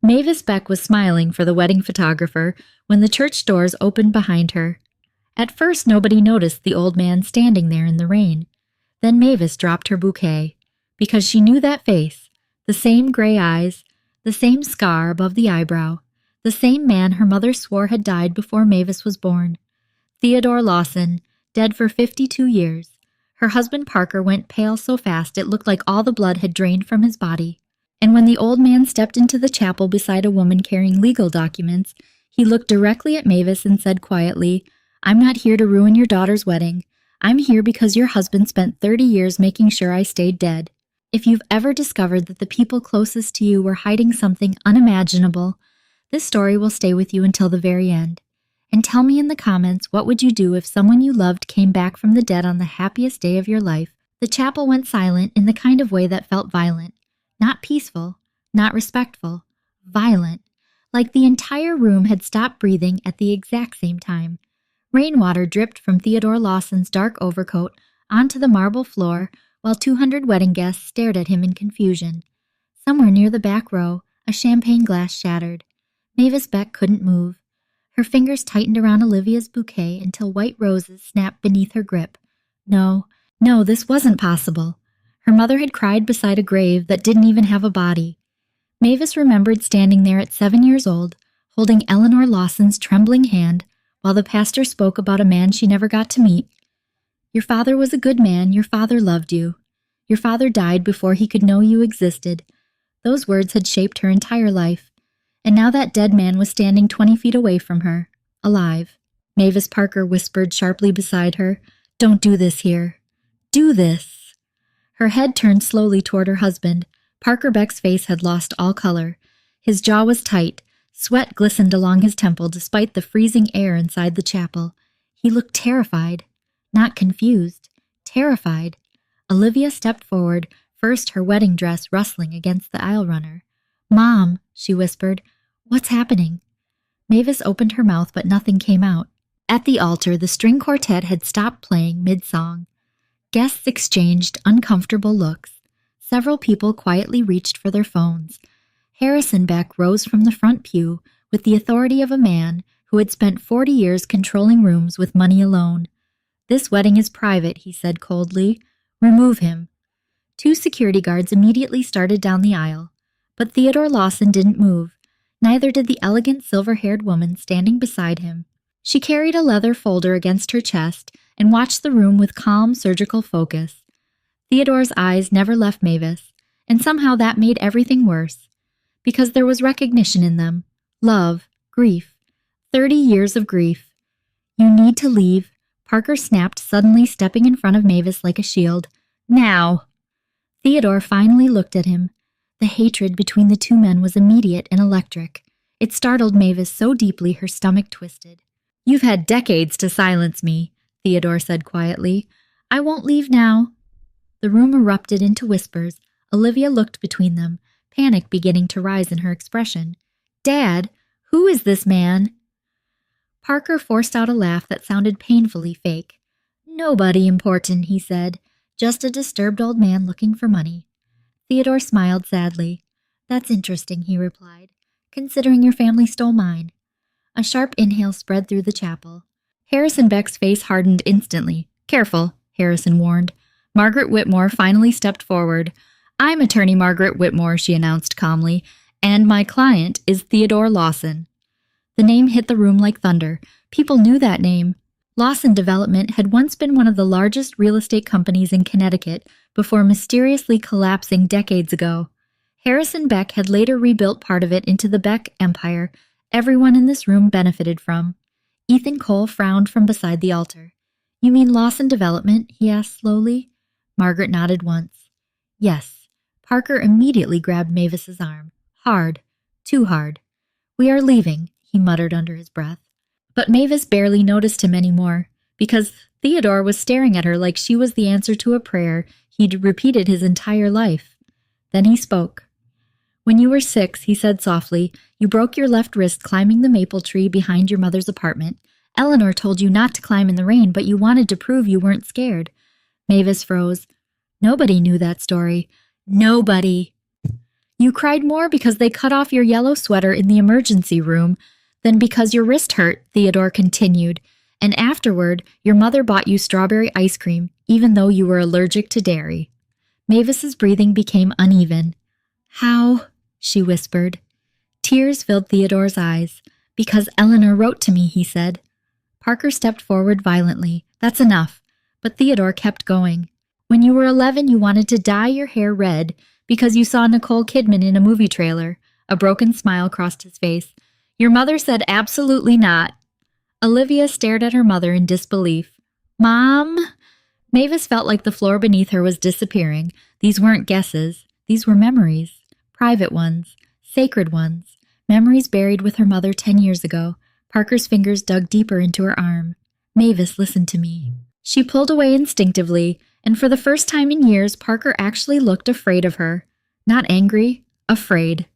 Mavis Beck was smiling for the wedding photographer when the church doors opened behind her. At first, nobody noticed the old man standing there in the rain. Then Mavis dropped her bouquet, because she knew that face, the same gray eyes, the same scar above the eyebrow, the same man her mother swore had died before Mavis was born. Theodore Lawson, dead for 52 years. Her husband Parker went pale so fast it looked like all the blood had drained from his body. And when the old man stepped into the chapel beside a woman carrying legal documents, he looked directly at Mavis and said quietly, "I'm not here to ruin your daughter's wedding. I'm here because your husband spent 30 years making sure I stayed dead. If you've ever discovered that the people closest to you were hiding something unimaginable, this story will stay with you until the very end. And tell me in the comments, what would you do if someone you loved came back from the dead on the happiest day of your life?" The chapel went silent in the kind of way that felt violent. Not peaceful, not respectful, violent, like the entire room had stopped breathing at the exact same time. Rainwater dripped from Theodore Lawson's dark overcoat onto the marble floor while 200 wedding guests stared at him in confusion. Somewhere near the back row, a champagne glass shattered. Mavis Beck couldn't move. Her fingers tightened around Olivia's bouquet until white roses snapped beneath her grip. No, this wasn't possible. Her mother had cried beside a grave that didn't even have a body. Mavis remembered standing there at 7 years old, holding Eleanor Lawson's trembling hand while the pastor spoke about a man she never got to meet. Your father was a good man, your father loved you. Your father died before he could know you existed. Those words had shaped her entire life. And now that dead man was standing 20 feet away from her, alive. Mavis Parker whispered sharply beside her, "Don't do this here. Do this." Her head turned slowly toward her husband. Parker Beck's face had lost all color. His jaw was tight. Sweat glistened along his temple despite the freezing air inside the chapel. He looked terrified. Not confused. Terrified. Olivia stepped forward, first her wedding dress rustling against the aisle runner. "Mom," she whispered, "what's happening?" Mavis opened her mouth, but nothing came out. At the altar, the string quartet had stopped playing mid-song. Guests exchanged uncomfortable looks. Several people quietly reached for their phones. Harrison Beck rose from the front pew with the authority of a man who had spent 40 years controlling rooms with money alone. "This wedding is private," he said coldly. "Remove him." 2 security guards immediately started down the aisle. But Theodore Lawson didn't move. Neither did the elegant silver-haired woman standing beside him. She carried a leather folder against her chest and watched the room with calm, surgical focus. Theodore's eyes never left Mavis, and somehow that made everything worse. Because there was recognition in them. Love. Grief. 30 years of grief. "You need to leave," Parker snapped, suddenly stepping in front of Mavis like a shield. "Now!" Theodore finally looked at him. The hatred between the two men was immediate and electric. It startled Mavis so deeply her stomach twisted. "You've had decades to silence me," Theodore said quietly. "I won't leave now." The room erupted into whispers. Olivia looked between them, panic beginning to rise in her expression. "Dad, who is this man?" Parker forced out a laugh that sounded painfully fake. "Nobody important," he said. "Just a disturbed old man looking for money." Theodore smiled sadly. "That's interesting," he replied, "considering your family stole mine." A sharp inhale spread through the chapel. Harrison Beck's face hardened instantly. "Careful," Harrison warned. Margaret Whitmore finally stepped forward. "I'm attorney Margaret Whitmore," she announced calmly, "and my client is Theodore Lawson." The name hit the room like thunder. People knew that name. Lawson Development had once been one of the largest real estate companies in Connecticut before mysteriously collapsing decades ago. Harrison Beck had later rebuilt part of it into the Beck Empire everyone in this room benefited from. Ethan Cole frowned from beside the altar. "You mean Lawson Development?" he asked slowly. Margaret nodded once. "Yes." Parker immediately grabbed Mavis's arm. Hard. Too hard. "We are leaving," he muttered under his breath. But Mavis barely noticed him anymore, because Theodore was staring at her like she was the answer to a prayer he'd repeated his entire life. Then he spoke. "When you were 6, he said softly, you broke your left wrist climbing the maple tree behind your mother's apartment. Eleanor told you not to climb in the rain, but you wanted to prove you weren't scared." Mavis froze. Nobody knew that story. Nobody. You cried more because they cut off your yellow sweater in the emergency room than because your wrist hurt, Theodore continued, and afterward, your mother bought you strawberry ice cream, even though you were allergic to dairy. Mavis's breathing became uneven. How? She whispered. Tears filled Theodore's eyes. Because Eleanor wrote to me, he said. Parker stepped forward violently. That's enough. But Theodore kept going. When you were 11, you wanted to dye your hair red because you saw Nicole Kidman in a movie trailer. A broken smile crossed his face. Your mother said absolutely not. Olivia stared at her mother in disbelief. Mom? Mavis felt like the floor beneath her was disappearing. These weren't guesses. These were memories. Private ones. Sacred ones. Memories buried with her mother 10 years ago. Parker's fingers dug deeper into her arm. Mavis, listen to me. She pulled away instinctively, and for the first time in years, Parker actually looked afraid of her. Not angry, afraid.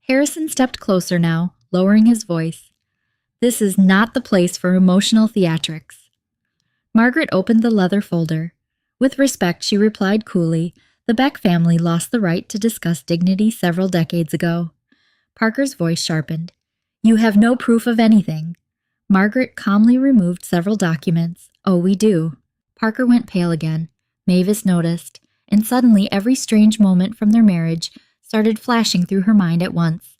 Harrison stepped closer now, lowering his voice. This is not the place for emotional theatrics. Margaret opened the leather folder. With respect, she replied coolly, the Beck family lost the right to discuss dignity several decades ago. Parker's voice sharpened. You have no proof of anything. Margaret calmly removed several documents. Oh, we do. Parker went pale again. Mavis noticed, and suddenly every strange moment from their marriage started flashing through her mind at once.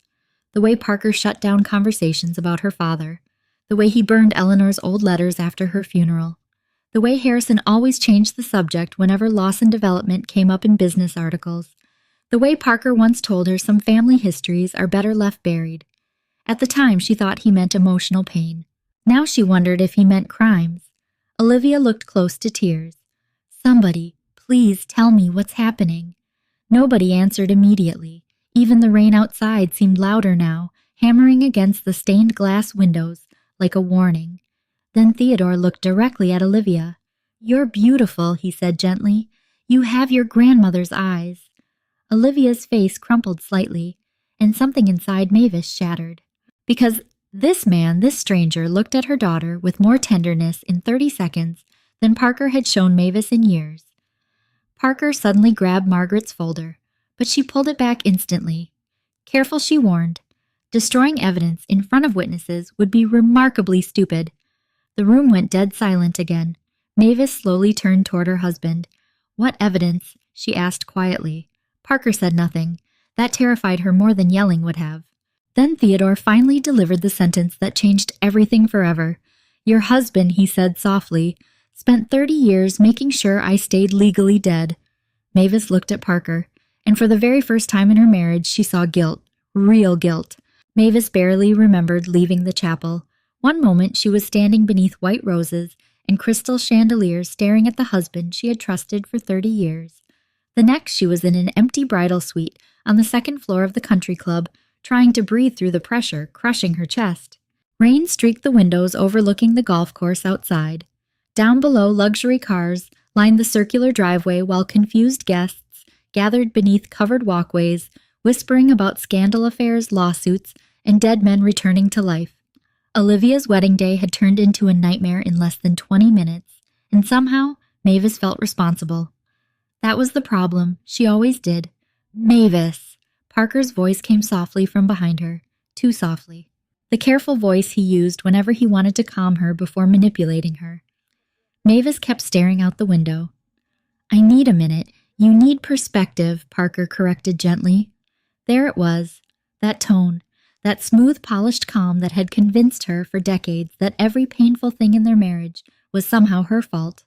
The way Parker shut down conversations about her father. The way he burned Eleanor's old letters after her funeral. The way Harrison always changed the subject whenever loss and development came up in business articles. The way Parker once told her some family histories are better left buried. At the time, she thought he meant emotional pain. Now she wondered if he meant crimes. Olivia looked close to tears. Somebody, please tell me what's happening. Nobody answered immediately. Even the rain outside seemed louder now, hammering against the stained glass windows like a warning. Then Theodore looked directly at Olivia. You're beautiful, he said gently. You have your grandmother's eyes. Olivia's face crumpled slightly, and something inside Mavis shattered. Because this man, this stranger, looked at her daughter with more tenderness in 30 seconds than Parker had shown Mavis in years. Parker suddenly grabbed Margaret's folder, but she pulled it back instantly. Careful, she warned. Destroying evidence in front of witnesses would be remarkably stupid. The room went dead silent again. Mavis slowly turned toward her husband. What evidence? She asked quietly. Parker said nothing. That terrified her more than yelling would have. Then Theodore finally delivered the sentence that changed everything forever. Your husband, he said softly, spent 30 years making sure I stayed legally dead. Mavis looked at Parker, and for the very first time in her marriage she saw guilt, real guilt. Mavis barely remembered leaving the chapel. One moment she was standing beneath white roses and crystal chandeliers staring at the husband she had trusted for 30 years. The next she was in an empty bridal suite on the second floor of the country club, trying to breathe through the pressure crushing her chest. Rain streaked the windows overlooking the golf course outside. Down below, luxury cars lined the circular driveway while confused guests gathered beneath covered walkways, whispering about scandal affairs, lawsuits, and dead men returning to life. Olivia's wedding day had turned into a nightmare in less than 20 minutes, and somehow Mavis felt responsible. That was the problem. She always did. Mavis! Parker's voice came softly from behind her, too softly. The careful voice he used whenever he wanted to calm her before manipulating her. Mavis kept staring out the window. I need a minute. You need perspective, Parker corrected gently. There it was, that tone, that smooth, polished calm that had convinced her for decades that every painful thing in their marriage was somehow her fault.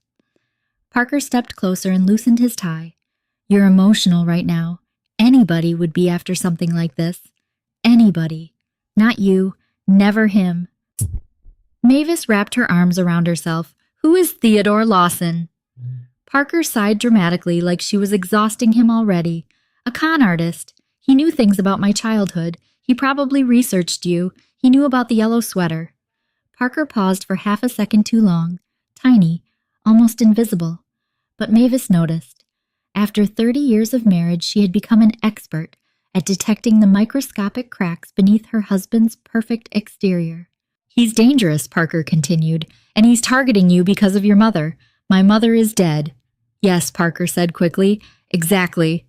Parker stepped closer and loosened his tie. You're emotional right now. Anybody would be after something like this. Anybody. Not you. Never him. Mavis wrapped her arms around herself. Who is Theodore Lawson? Parker sighed dramatically like she was exhausting him already. A con artist. He knew things about my childhood. He probably researched you. He knew about the yellow sweater. Parker paused for half a second too long. Tiny. Almost invisible. But Mavis noticed. After 30 years of marriage, she had become an expert at detecting the microscopic cracks beneath her husband's perfect exterior. He's dangerous, Parker continued, and he's targeting you because of your mother. My mother is dead. Yes, Parker said quickly. Exactly.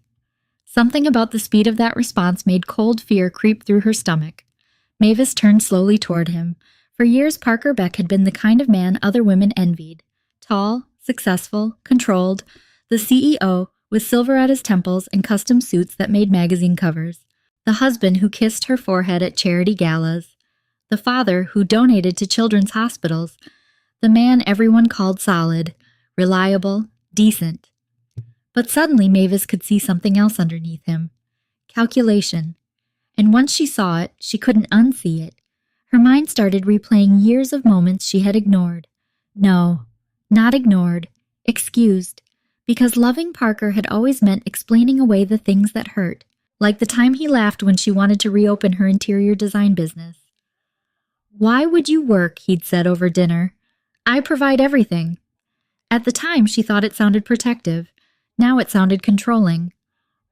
Something about the speed of that response made cold fear creep through her stomach. Mavis turned slowly toward him. For years, Parker Beck had been the kind of man other women envied. Tall, successful, controlled, the CEO, with silver at his temples and custom suits that made magazine covers. The husband who kissed her forehead at charity galas. The father who donated to children's hospitals. The man everyone called solid, reliable, decent. But suddenly Mavis could see something else underneath him. Calculation. And once she saw it, she couldn't unsee it. Her mind started replaying years of moments she had ignored. No, not ignored, excused. Because loving Parker had always meant explaining away the things that hurt, like the time he laughed when she wanted to reopen her interior design business. "Why would you work?" he'd said over dinner. "I provide everything." At the time, she thought it sounded protective. Now it sounded controlling.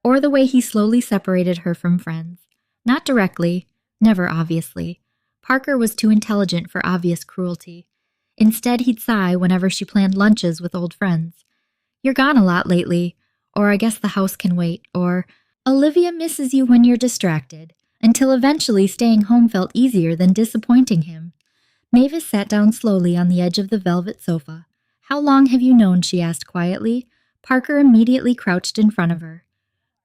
Or the way he slowly separated her from friends. Not directly, never obviously. Parker was too intelligent for obvious cruelty. Instead, he'd sigh whenever she planned lunches with old friends. "You're gone a lot lately," or "I guess the house can wait," or "Olivia misses you when you're distracted," until eventually staying home felt easier than disappointing him. Mavis sat down slowly on the edge of the velvet sofa. "How long have you known?" she asked quietly. Parker immediately crouched in front of her.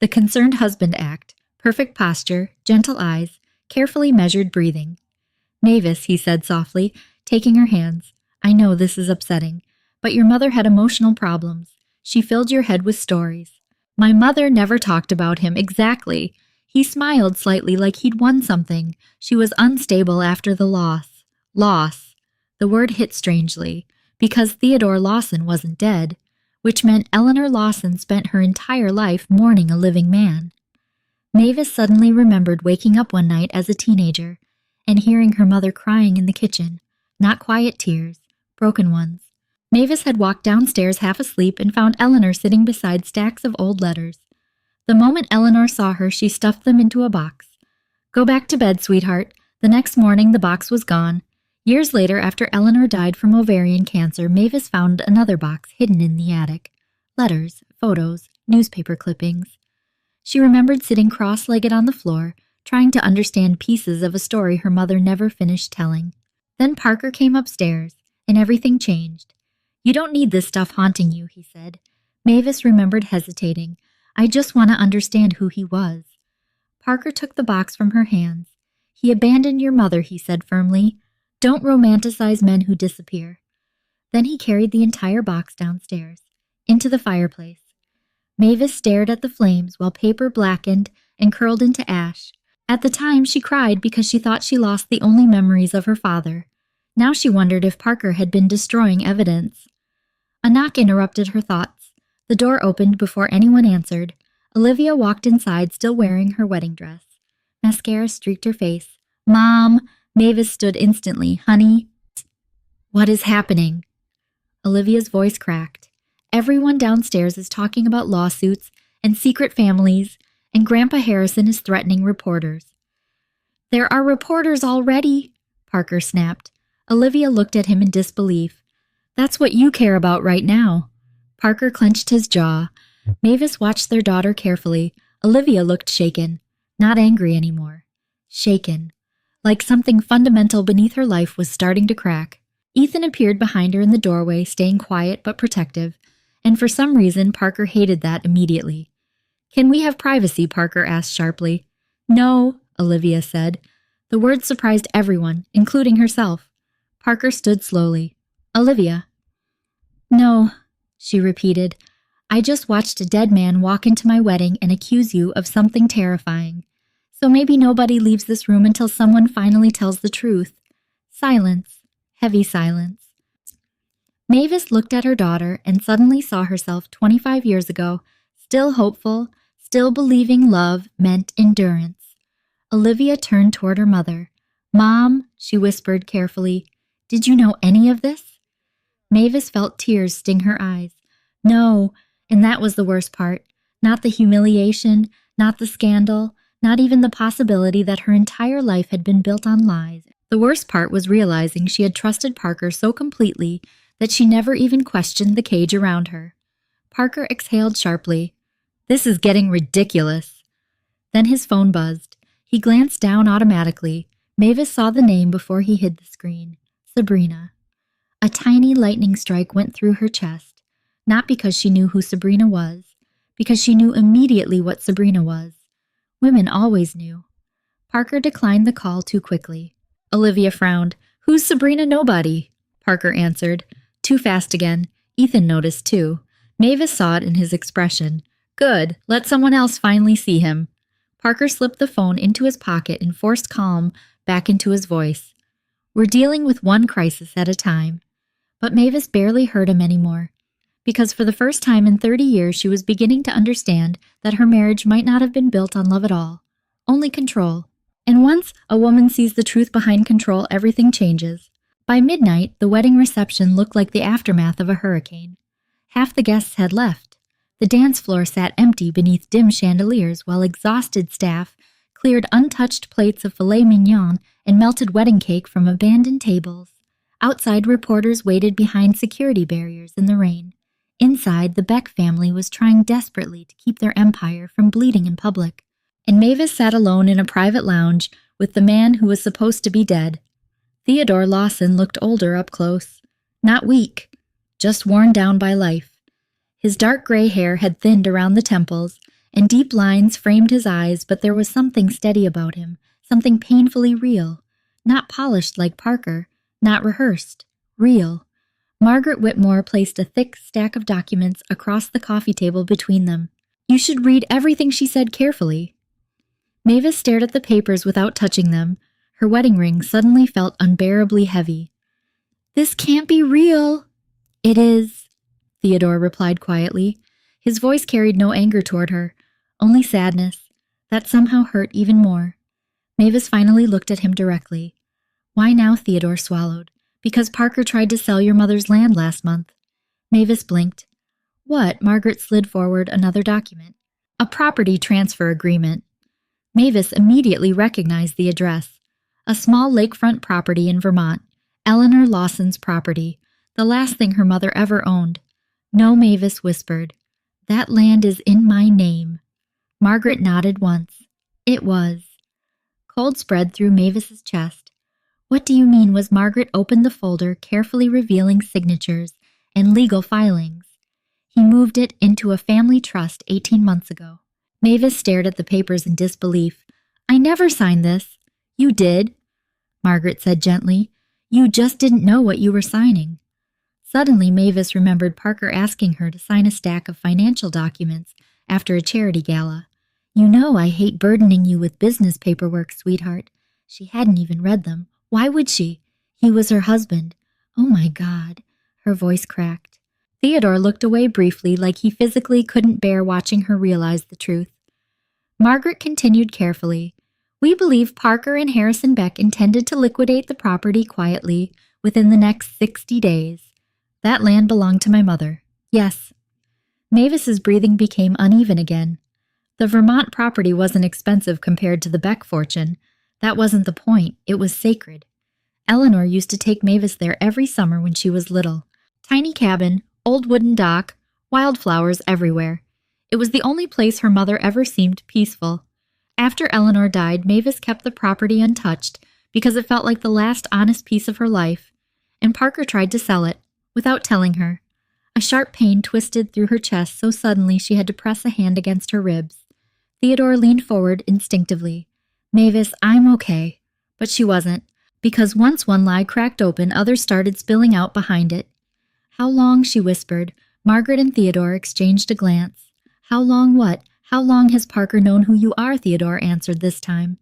The concerned husband act, perfect posture, gentle eyes, carefully measured breathing. "Mavis," he said softly, taking her hands, "I know this is upsetting, but your mother had emotional problems. She filled your head with stories. My mother never talked about him." Exactly. He smiled slightly like he'd won something. She was unstable after the loss. Loss. The word hit strangely, because Theodore Lawson wasn't dead, which meant Eleanor Lawson spent her entire life mourning a living man. Mavis suddenly remembered waking up one night as a teenager and hearing her mother crying in the kitchen. Not quiet tears, broken ones. Mavis had walked downstairs half asleep and found Eleanor sitting beside stacks of old letters. The moment Eleanor saw her, she stuffed them into a box. "Go back to bed, sweetheart." The next morning, the box was gone. Years later, after Eleanor died from ovarian cancer, Mavis found another box hidden in the attic. Letters, photos, newspaper clippings. She remembered sitting cross-legged on the floor, trying to understand pieces of a story her mother never finished telling. Then Parker came upstairs, and everything changed. "You don't need this stuff haunting you," he said. Mavis remembered hesitating. "I just want to understand who he was." Parker took the box from her hands. "He abandoned your mother," he said firmly. "Don't romanticize men who disappear." Then he carried the entire box downstairs, into the fireplace. Mavis stared at the flames while paper blackened and curled into ash. At the time, she cried because she thought she lost the only memories of her father. Now she wondered if Parker had been destroying evidence. A knock interrupted her thoughts. The door opened before anyone answered. Olivia walked inside, still wearing her wedding dress. Mascara streaked her face. "Mom!" Mavis stood instantly. "Honey?" "What is happening?" Olivia's voice cracked. "Everyone downstairs is talking about lawsuits and secret families, and Grandpa Harrison is threatening reporters." "There are reporters already," Parker snapped. Olivia looked at him in disbelief. "That's what you care about right now." Parker clenched his jaw. Mavis watched their daughter carefully. Olivia looked shaken. Not angry anymore. Shaken. Like something fundamental beneath her life was starting to crack. Ethan appeared behind her in the doorway, staying quiet but protective, and for some reason Parker hated that immediately. "Can we have privacy?" Parker asked sharply. "No," Olivia said. The words surprised everyone, including herself. Parker stood slowly. "Olivia." "No," she repeated. "I just watched a dead man walk into my wedding and accuse you of something terrifying. So maybe nobody leaves this room until someone finally tells the truth." Silence. Heavy silence. Mavis looked at her daughter and suddenly saw herself 25 years ago, still hopeful, still believing love meant endurance. Olivia turned toward her mother. "Mom," she whispered carefully, "did you know any of this?" Mavis felt tears sting her eyes. No, and that was the worst part. Not the humiliation, not the scandal, not even the possibility that her entire life had been built on lies. The worst part was realizing she had trusted Parker so completely that she never even questioned the cage around her. Parker exhaled sharply. This is getting ridiculous. Then his phone buzzed. He glanced down automatically. Mavis saw the name before he hid the screen. Sabrina. A tiny lightning strike went through her chest, not because she knew who Sabrina was, because she knew immediately what Sabrina was. Women always knew. Parker declined the call too quickly. Olivia frowned. Who's Sabrina Nobody? Parker answered. Too fast again. Ethan noticed too. Mavis saw it in his expression. Good. Let someone else finally see him. Parker slipped the phone into his pocket and forced calm back into his voice. We're dealing with one crisis at a time. But Mavis barely heard him anymore, because for the first time in 30 years she was beginning to understand that her marriage might not have been built on love at all, only control. And once a woman sees the truth behind control, everything changes. By midnight, the wedding reception looked like the aftermath of a hurricane. Half the guests had left. The dance floor sat empty beneath dim chandeliers while exhausted staff cleared untouched plates of filet mignon and melted wedding cake from abandoned tables. Outside, reporters waited behind security barriers in the rain. Inside, the Beck family was trying desperately to keep their empire from bleeding in public. And Mavis sat alone in a private lounge with the man who was supposed to be dead. Theodore Lawson looked older up close. Not weak, just worn down by life. His dark gray hair had thinned around the temples, and deep lines framed his eyes, but there was something steady about him, something painfully real. Not polished like Parker, not rehearsed, real. Margaret Whitmore placed a thick stack of documents across the coffee table between them. You should read everything she said carefully. Mavis stared at the papers without touching them. Her wedding ring suddenly felt unbearably heavy. This can't be real. It is, Theodore replied quietly. His voice carried no anger toward her, only sadness. That somehow hurt even more. Mavis finally looked at him directly. Why now? Theodore swallowed. Because Parker tried to sell your mother's land last month. Mavis blinked. What? Margaret slid forward another document. A property transfer agreement. Mavis immediately recognized the address. A small lakefront property in Vermont. Eleanor Lawson's property. The last thing her mother ever owned. No, Mavis whispered. That land is in my name. Margaret nodded once. It was. Cold spread through Mavis's chest. What do you mean? Was Margaret opened the folder, carefully revealing signatures and legal filings. He moved it into a family trust 18 months ago. Mavis stared at the papers in disbelief. I never signed this. You did, Margaret said gently. You just didn't know what you were signing. Suddenly, Mavis remembered Parker asking her to sign a stack of financial documents after a charity gala. You know I hate burdening you with business paperwork, sweetheart. She hadn't even read them. Why would she? He was her husband. Oh my God. Her voice cracked. Theodore looked away briefly, like he physically couldn't bear watching her realize the truth. Margaret continued carefully. We believe Parker and Harrison Beck intended to liquidate the property quietly within the next 60 days. That land belonged to my mother. Yes. Mavis's breathing became uneven again. The Vermont property wasn't expensive compared to the Beck fortune. That wasn't the point. It was sacred. Eleanor used to take Mavis there every summer when she was little. Tiny cabin, old wooden dock, wildflowers everywhere. It was the only place her mother ever seemed peaceful. After Eleanor died, Mavis kept the property untouched because it felt like the last honest piece of her life, and Parker tried to sell it, without telling her. A sharp pain twisted through her chest so suddenly she had to press a hand against her ribs. Theodore leaned forward instinctively. Mavis, I'm okay. But she wasn't, because once one lie cracked open, others started spilling out behind it. How long? She whispered. Margaret and Theodore exchanged a glance. How long what? How long has Parker known who you are? Theodore answered this time.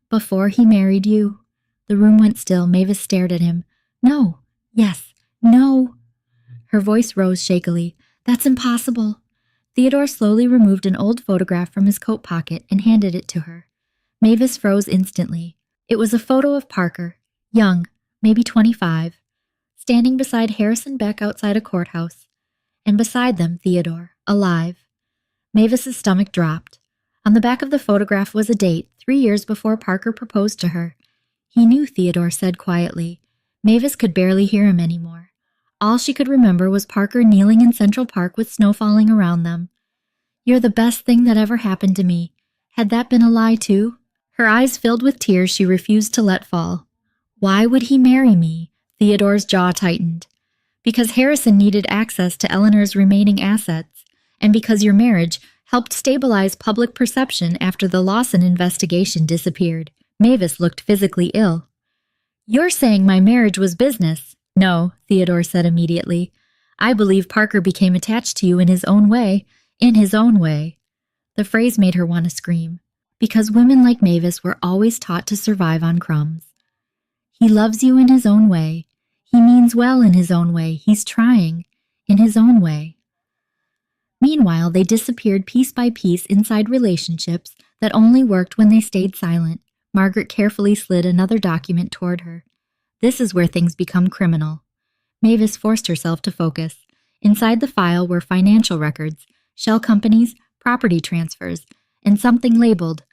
Before he married you. The room went still. Mavis stared at him. No. Yes. No. Her voice rose shakily. That's impossible. Theodore slowly removed an old photograph from his coat pocket and handed it to her. Mavis froze instantly. It was a photo of Parker, young, maybe 25, standing beside Harrison Beck outside a courthouse, and beside them Theodore, alive. Mavis's stomach dropped. On the back of the photograph was a date, 3 years before Parker proposed to her. He knew, Theodore said quietly. Mavis could barely hear him anymore. All she could remember was Parker kneeling in Central Park with snow falling around them. You're the best thing that ever happened to me. Had that been a lie too? Her eyes filled with tears she refused to let fall. Why would he marry me? Theodore's jaw tightened. Because Harrison needed access to Eleanor's remaining assets, and because your marriage helped stabilize public perception after the Lawson investigation disappeared. Mavis looked physically ill. You're saying my marriage was business. No, Theodore said immediately. I believe Parker became attached to you in his own way. In his own way. The phrase made her want to scream. Because women like Mavis were always taught to survive on crumbs. He loves you in his own way. He means well in his own way. He's trying. In his own way. Meanwhile, they disappeared piece by piece inside relationships that only worked when they stayed silent. Margaret carefully slid another document toward her. This is where things become criminal. Mavis forced herself to focus. Inside the file were financial records, shell companies, property transfers, and something labeled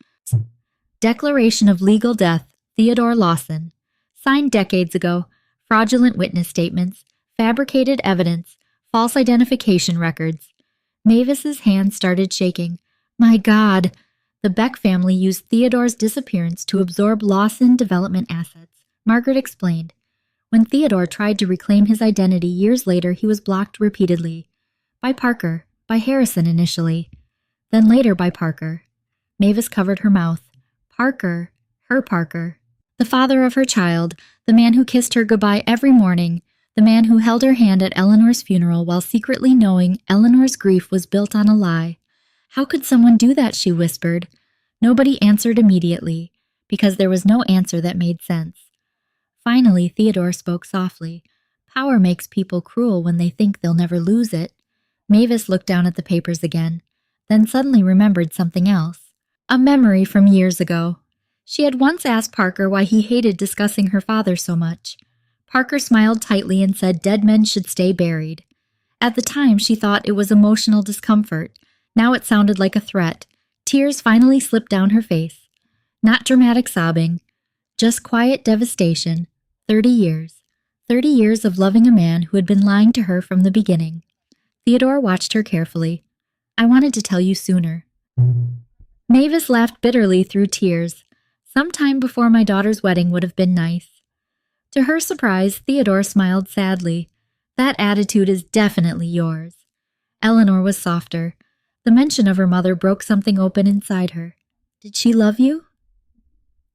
Declaration of Legal Death, Theodore Lawson. Signed decades ago, fraudulent witness statements, fabricated evidence, false identification records. Mavis's hand started shaking. My God! The Beck family used Theodore's disappearance to absorb Lawson development assets, Margaret explained. When Theodore tried to reclaim his identity years later, he was blocked repeatedly. By Parker, by Harrison initially, then later by Parker. Mavis covered her mouth. Parker, her Parker. The father of her child, the man who kissed her goodbye every morning, the man who held her hand at Eleanor's funeral while secretly knowing Eleanor's grief was built on a lie. How could someone do that, she whispered. Nobody answered immediately, because there was no answer that made sense. Finally, Theodore spoke softly. Power makes people cruel when they think they'll never lose it. Mavis looked down at the papers again, then suddenly remembered something else. A memory from years ago. She had once asked Parker why he hated discussing her father so much. Parker smiled tightly and said dead men should stay buried. At the time, she thought it was emotional discomfort. Now it sounded like a threat. Tears finally slipped down her face. Not dramatic sobbing, just quiet devastation. 30 years. 30 years of loving a man who had been lying to her from the beginning. Theodore watched her carefully. I wanted to tell you sooner. Mavis laughed bitterly through tears. Sometime before my daughter's wedding would have been nice. To her surprise, Theodore smiled sadly. That attitude is definitely yours. Eleanor was softer. The mention of her mother broke something open inside her. Did she love you?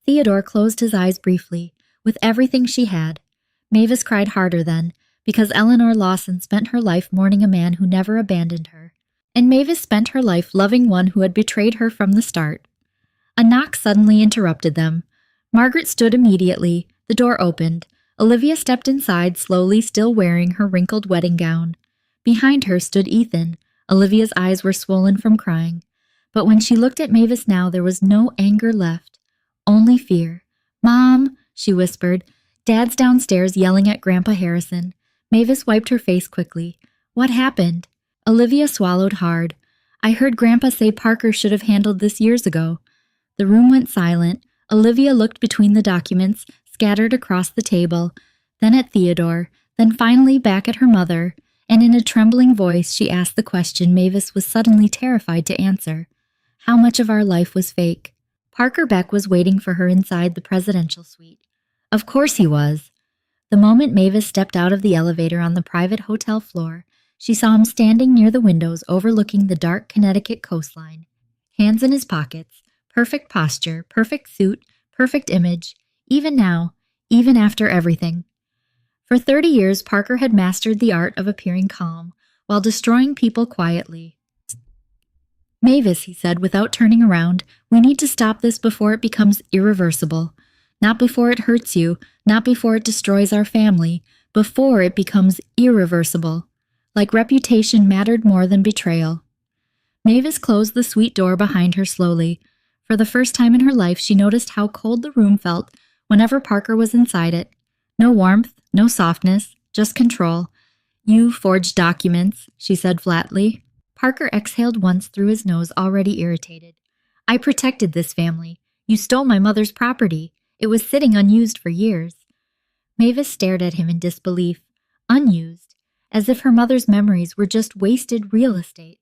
Theodore closed his eyes briefly, with everything she had. Mavis cried harder then, because Eleanor Lawson spent her life mourning a man who never abandoned her. And Mavis spent her life loving one who had betrayed her from the start. A knock suddenly interrupted them. Margaret stood immediately. The door opened. Olivia stepped inside, slowly, still wearing her wrinkled wedding gown. Behind her stood Ethan. Olivia's eyes were swollen from crying. But when she looked at Mavis now, there was no anger left. Only fear. Mom, she whispered. Dad's downstairs yelling at Grandpa Harrison. Mavis wiped her face quickly. What happened? Olivia swallowed hard. I heard Grandpa say Parker should have handled this years ago. The room went silent. Olivia looked between the documents, scattered across the table, then at Theodore, then finally back at her mother, and in a trembling voice she asked the question Mavis was suddenly terrified to answer. How much of our life was fake? Parker Beck was waiting for her inside the presidential suite. Of course he was. The moment Mavis stepped out of the elevator on the private hotel floor, she saw him standing near the windows overlooking the dark Connecticut coastline. Hands in his pockets, perfect posture, perfect suit, perfect image, even now, even after everything. For 30 years, Parker had mastered the art of appearing calm, while destroying people quietly. Mavis, he said without turning around, we need to stop this before it becomes irreversible. Not before it hurts you, not before it destroys our family, before it becomes irreversible. Like reputation mattered more than betrayal. Mavis closed the suite door behind her slowly. For the first time in her life, she noticed how cold the room felt whenever Parker was inside it. No warmth, no softness, just control. You forged documents, she said flatly. Parker exhaled once through his nose, already irritated. I protected this family. You stole my mother's property. It was sitting unused for years. Mavis stared at him in disbelief. Unused, as if her mother's memories were just wasted real estate.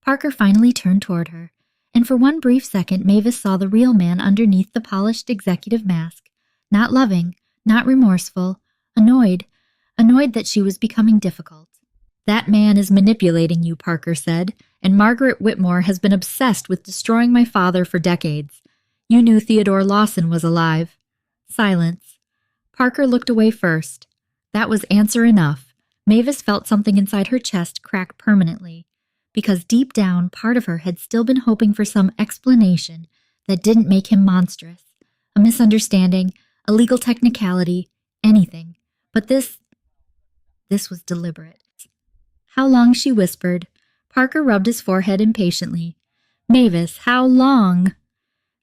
Parker finally turned toward her, and for one brief second Mavis saw the real man underneath the polished executive mask, not loving, not remorseful, annoyed that she was becoming difficult. "That man is manipulating you," Parker said, "and Margaret Whitmore has been obsessed with destroying my father for decades. You knew Theodore Lawson was alive." Silence. Parker looked away first. That was answer enough. Mavis felt something inside her chest crack permanently, because deep down, part of her had still been hoping for some explanation that didn't make him monstrous. A misunderstanding, a legal technicality, anything. But this was deliberate. "How long?" she whispered. Parker rubbed his forehead impatiently. "Mavis, how long?"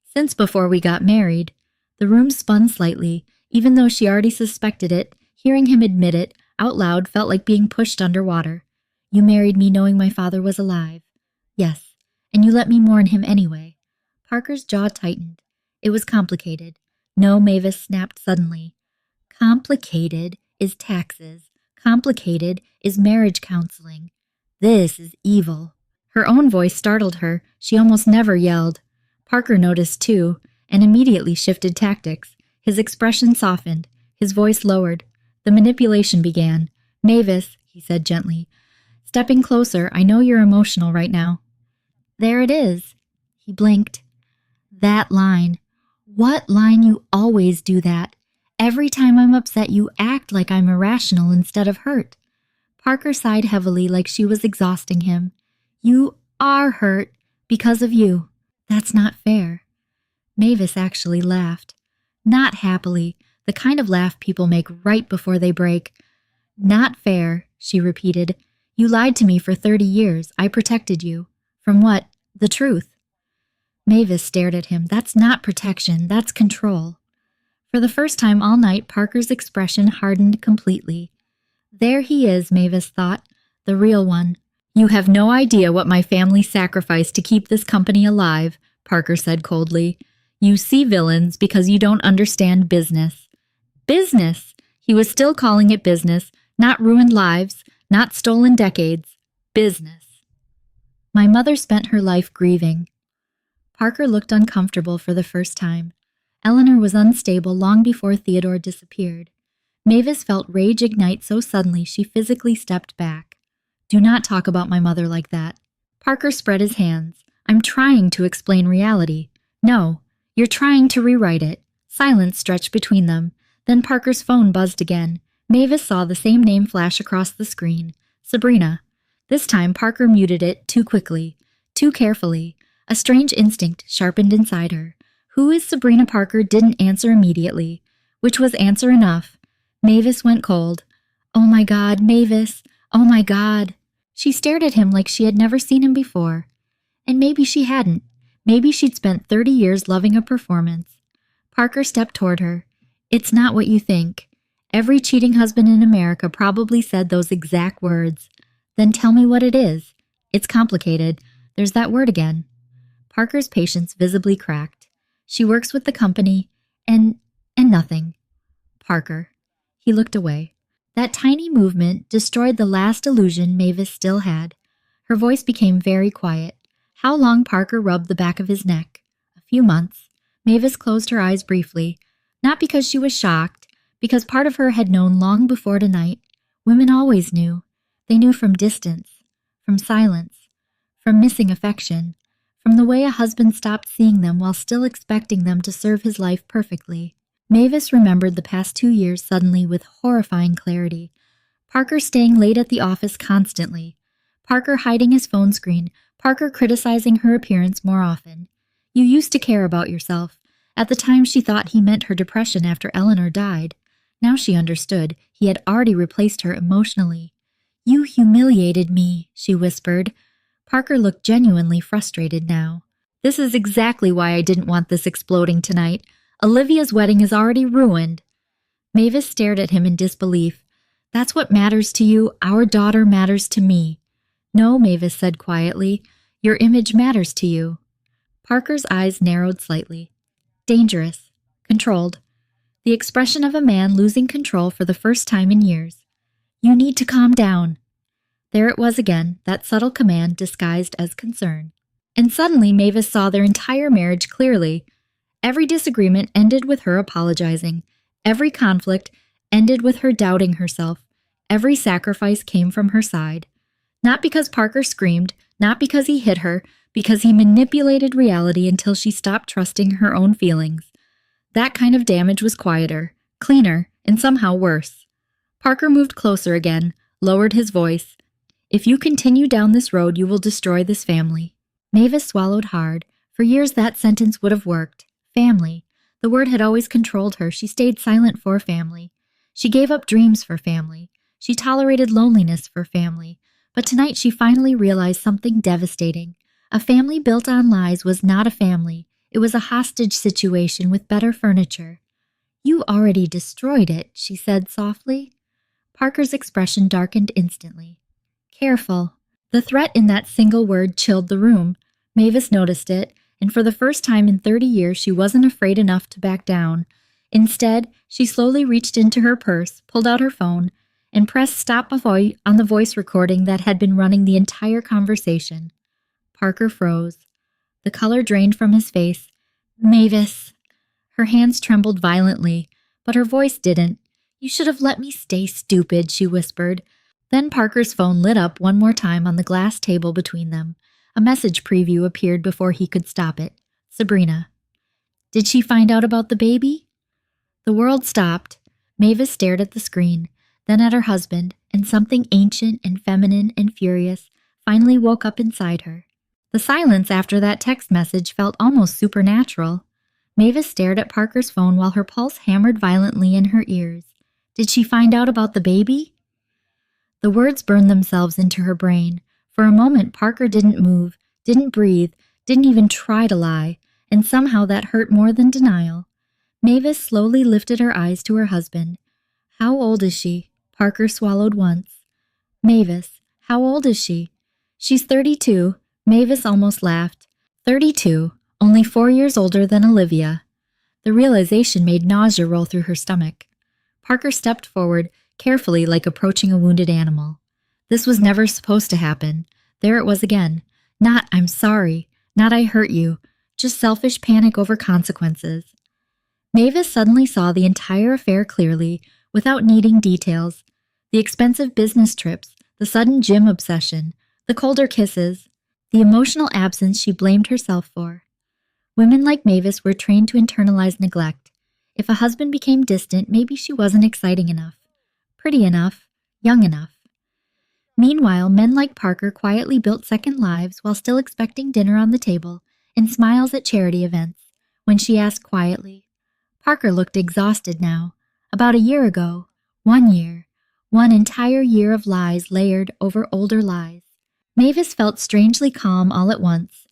"Since before we got married." The room spun slightly. Even though she already suspected it, hearing him admit it out loud felt like being pushed underwater. "You married me knowing my father was alive." "Yes, and you let me mourn him anyway." Parker's jaw tightened. It was complicated. "No," Mavis snapped suddenly. "Complicated is taxes. Complicated is marriage counseling. This is evil." Her own voice startled her. She almost never yelled. Parker noticed too, and immediately shifted tactics. His expression softened. His voice lowered. The manipulation began. "Mavis," he said gently, stepping closer, "I know you're emotional right now." "There it is." He blinked. "That line. What line? You always do that. Every time I'm upset, you act like I'm irrational instead of hurt." Parker sighed heavily like she was exhausting him. "You are hurt because of you. That's not fair." Mavis actually laughed. Not happily, the kind of laugh people make right before they break. "Not fair," she repeated. "You lied to me for 30 years. I protected you. From what? The truth." Mavis stared at him. "That's not protection. That's control." For the first time all night, Parker's expression hardened completely. There he is, Mavis thought, the real one. "You have no idea what my family sacrificed to keep this company alive," Parker said coldly. "You see villains because you don't understand business." Business! He was still calling it business, not ruined lives, not stolen decades. Business. "My mother spent her life grieving." Parker looked uncomfortable for the first time. Eleanor was unstable long before Theodore disappeared. Mavis felt rage ignite so suddenly she physically stepped back. "Do not talk about my mother like that." Parker spread his hands. "I'm trying to explain reality." "No, you're trying to rewrite it." Silence stretched between them. Then Parker's phone buzzed again. Mavis saw the same name flash across the screen. Sabrina. This time Parker muted it too quickly, too carefully. A strange instinct sharpened inside her. "Who is Sabrina Parker?" didn't answer immediately, which was answer enough. Mavis went cold. "Oh my God, Mavis! Oh my God!" She stared at him like she had never seen him before. And maybe she hadn't. Maybe she'd spent 30 years loving a performance. Parker stepped toward her. "It's not what you think. Every cheating husband in America probably said those exact words." "Then tell me what it is." "It's complicated. There's that word again." Parker's patience visibly cracked. "She works with the company, and nothing." "Parker." He looked away. That tiny movement destroyed the last illusion Mavis still had. Her voice became very quiet. How long? Parker rubbed the back of his neck. "A few months." Mavis closed her eyes briefly. Not because she was shocked, because part of her had known long before tonight. Women always knew. They knew from distance, from silence, from missing affection, from the way a husband stopped seeing them while still expecting them to serve his life perfectly. Mavis remembered the past 2 years suddenly with horrifying clarity. Parker staying late at the office constantly. Parker hiding his phone screen. Parker criticizing her appearance more often. You used to care about yourself. At the time she thought he meant her depression after Eleanor died. Now she understood. He had already replaced her emotionally. "You humiliated me," she whispered. Parker looked genuinely frustrated now. "This is exactly why I didn't want this exploding tonight. Olivia's wedding is already ruined." Mavis stared at him in disbelief. "That's what matters to you. Our daughter matters to me." "No," Mavis said quietly. "Your image matters to you." Parker's eyes narrowed slightly. Dangerous. Controlled. The expression of a man losing control for the first time in years. "You need to calm down." There it was again, that subtle command disguised as concern. And suddenly Mavis saw their entire marriage clearly. Every disagreement ended with her apologizing. Every conflict ended with her doubting herself. Every sacrifice came from her side. Not because Parker screamed, not because he hit her, because he manipulated reality until she stopped trusting her own feelings. That kind of damage was quieter, cleaner, and somehow worse. Parker moved closer again, lowered his voice. "If you continue down this road, you will destroy this family." Mavis swallowed hard. For years that sentence would have worked. Family. The word had always controlled her. She stayed silent for family. She gave up dreams for family. She tolerated loneliness for family. But tonight she finally realized something devastating. A family built on lies was not a family. It was a hostage situation with better furniture. "You already destroyed it," she said softly. Parker's expression darkened instantly. "Careful." The threat in that single word chilled the room. Mavis noticed it, and for the first time in 30 years she wasn't afraid enough to back down. Instead, she slowly reached into her purse, pulled out her phone, and pressed stop on the voice recording that had been running the entire conversation. Parker froze. The color drained from his face. "Mavis." Her hands trembled violently, but her voice didn't. "You should have let me stay, stupid," she whispered. Then Parker's phone lit up one more time on the glass table between them. A message preview appeared before he could stop it. Sabrina. Did she find out about the baby? The world stopped. Mavis stared at the screen, then at her husband, and something ancient and feminine and furious finally woke up inside her. The silence after that text message felt almost supernatural. Mavis stared at Parker's phone while her pulse hammered violently in her ears. Did she find out about the baby? The words burned themselves into her brain. For a moment, Parker didn't move, didn't breathe, didn't even try to lie, and somehow that hurt more than denial. Mavis slowly lifted her eyes to her husband. How old is she? Parker swallowed once. Mavis, how old is she? She's 32. Mavis almost laughed. 32, only 4 years older than Olivia. The realization made nausea roll through her stomach. Parker stepped forward, carefully like approaching a wounded animal. This was never supposed to happen. There it was again. Not "I'm sorry," not "I hurt you," just selfish panic over consequences. Mavis suddenly saw the entire affair clearly, without needing details. The expensive business trips, the sudden gym obsession, the colder kisses, the emotional absence she blamed herself for. Women like Mavis were trained to internalize neglect. If a husband became distant, maybe she wasn't exciting enough, pretty enough, young enough. Meanwhile, men like Parker quietly built second lives while still expecting dinner on the table and smiles at charity events. When she asked quietly, Parker looked exhausted now. About a year ago, 1 year, one entire year of lies layered over older lies. Mavis felt strangely calm all at once.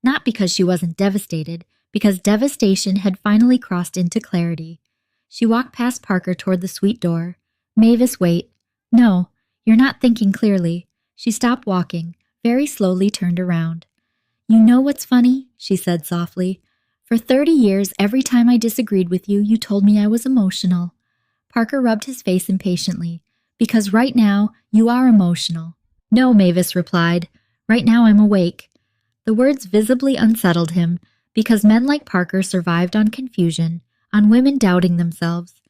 Not because she wasn't devastated, because devastation had finally crossed into clarity. She walked past Parker toward the suite door. Mavis, wait. No, you're not thinking clearly. She stopped walking, very slowly turned around. You know what's funny? She said softly. For 30 years, every time I disagreed with you, you told me I was emotional. Parker rubbed his face impatiently. Because right now, you are emotional. No, Mavis replied. Right now I'm awake. The words visibly unsettled him, because men like Parker survived on confusion, on women doubting themselves.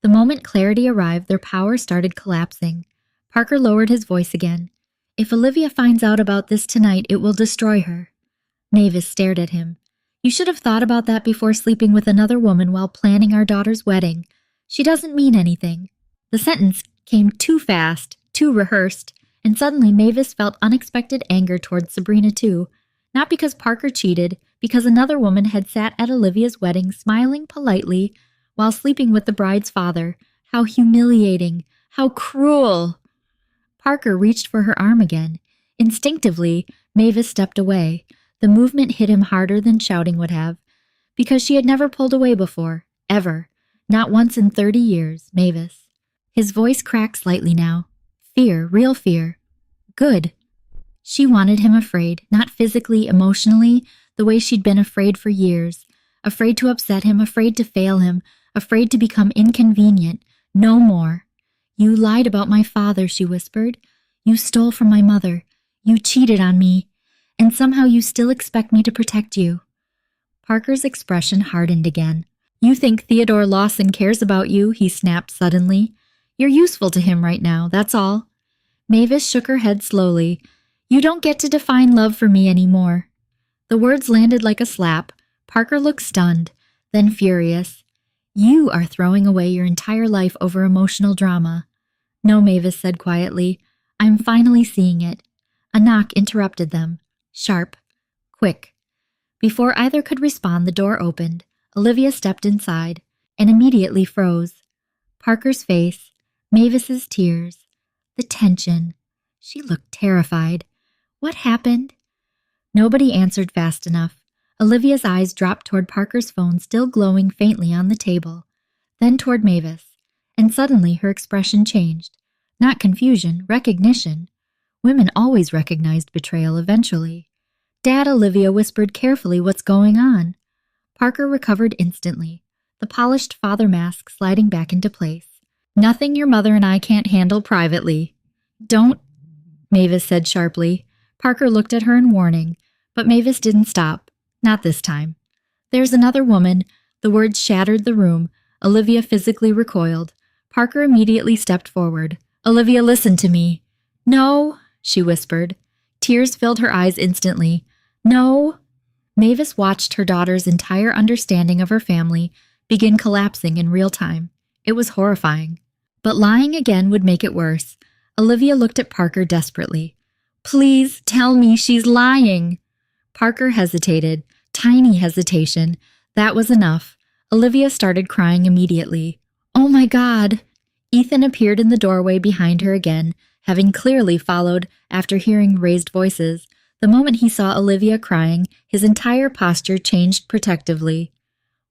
The moment clarity arrived, their power started collapsing. Parker lowered his voice again. If Olivia finds out about this tonight, it will destroy her. Mavis stared at him. You should have thought about that before sleeping with another woman while planning our daughter's wedding. She doesn't mean anything. The sentence came too fast, too rehearsed, and suddenly Mavis felt unexpected anger towards Sabrina too. Not because Parker cheated, because another woman had sat at Olivia's wedding smiling politely while sleeping with the bride's father. How humiliating! How cruel! Parker reached for her arm again. Instinctively, Mavis stepped away. The movement hit him harder than shouting would have, because she had never pulled away before, ever. Not once in 30 years, Mavis. His voice cracked slightly now. Fear, real fear. Good. She wanted him afraid, not physically, emotionally, the way she'd been afraid for years. Afraid to upset him, afraid to fail him, afraid to become inconvenient. No more. You lied about my father, she whispered. You stole from my mother. You cheated on me. And somehow you still expect me to protect you." Parker's expression hardened again. "You think Theodore Lawson cares about you," he snapped suddenly. "You're useful to him right now, that's all." Mavis shook her head slowly. "You don't get to define love for me anymore." The words landed like a slap. Parker looked stunned, then furious. "You are throwing away your entire life over emotional drama." "No," Mavis said quietly. "I'm finally seeing it." A knock interrupted them. Sharp. Quick. Before either could respond, the door opened. Olivia stepped inside and immediately froze. Parker's face, Mavis's tears, the tension. She looked terrified. What happened? Nobody answered fast enough. Olivia's eyes dropped toward Parker's phone, still glowing faintly on the table, then toward Mavis, and suddenly her expression changed. Not confusion, recognition. Women always recognized betrayal eventually. "Dad," Olivia whispered carefully, "what's going on?" Parker recovered instantly, the polished father mask sliding back into place. "Nothing your mother and I can't handle privately." "Don't," Mavis said sharply. Parker looked at her in warning, but Mavis didn't stop. Not this time. "There's another woman." The words shattered the room. Olivia physically recoiled. Parker immediately stepped forward. "Olivia, listen to me." "No," she whispered. Tears filled her eyes instantly. "No." Mavis watched her daughter's entire understanding of her family begin collapsing in real time. It was horrifying. But lying again would make it worse. Olivia looked at Parker desperately. "Please tell me she's lying." Parker hesitated. Tiny hesitation. That was enough. Olivia started crying immediately. "Oh my God." Ethan appeared in the doorway behind her again, having clearly followed after hearing raised voices. The moment he saw Olivia crying, his entire posture changed protectively.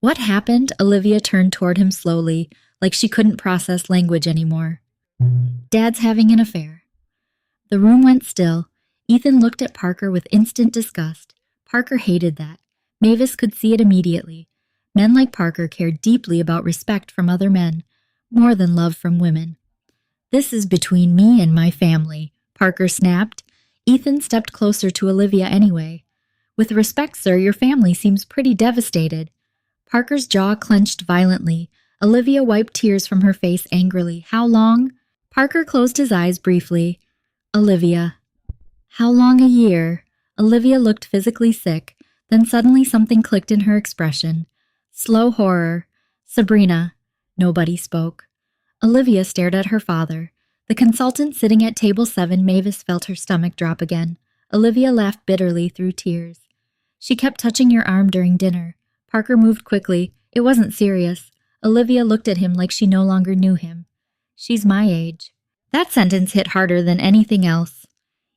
"What happened?" Olivia turned toward him slowly, like she couldn't process language anymore. "Dad's having an affair." The room went still. Ethan looked at Parker with instant disgust. Parker hated that. Mavis could see it immediately. Men like Parker cared deeply about respect from other men, more than love from women. "This is between me and my family," Parker snapped. Ethan stepped closer to Olivia anyway. "With respect, sir, your family seems pretty devastated." Parker's jaw clenched violently. Olivia wiped tears from her face angrily. "How long?" Parker closed his eyes briefly. "Olivia." "How long? A year?" Olivia looked physically sick. Then suddenly something clicked in her expression. Slow horror. "Sabrina." Nobody spoke. Olivia stared at her father. The consultant sitting at table 7, Mavis felt her stomach drop again. Olivia laughed bitterly through tears. "She kept touching your arm during dinner." Parker moved quickly. It wasn't serious. Olivia looked at him like she no longer knew him. "She's my age." That sentence hit harder than anything else.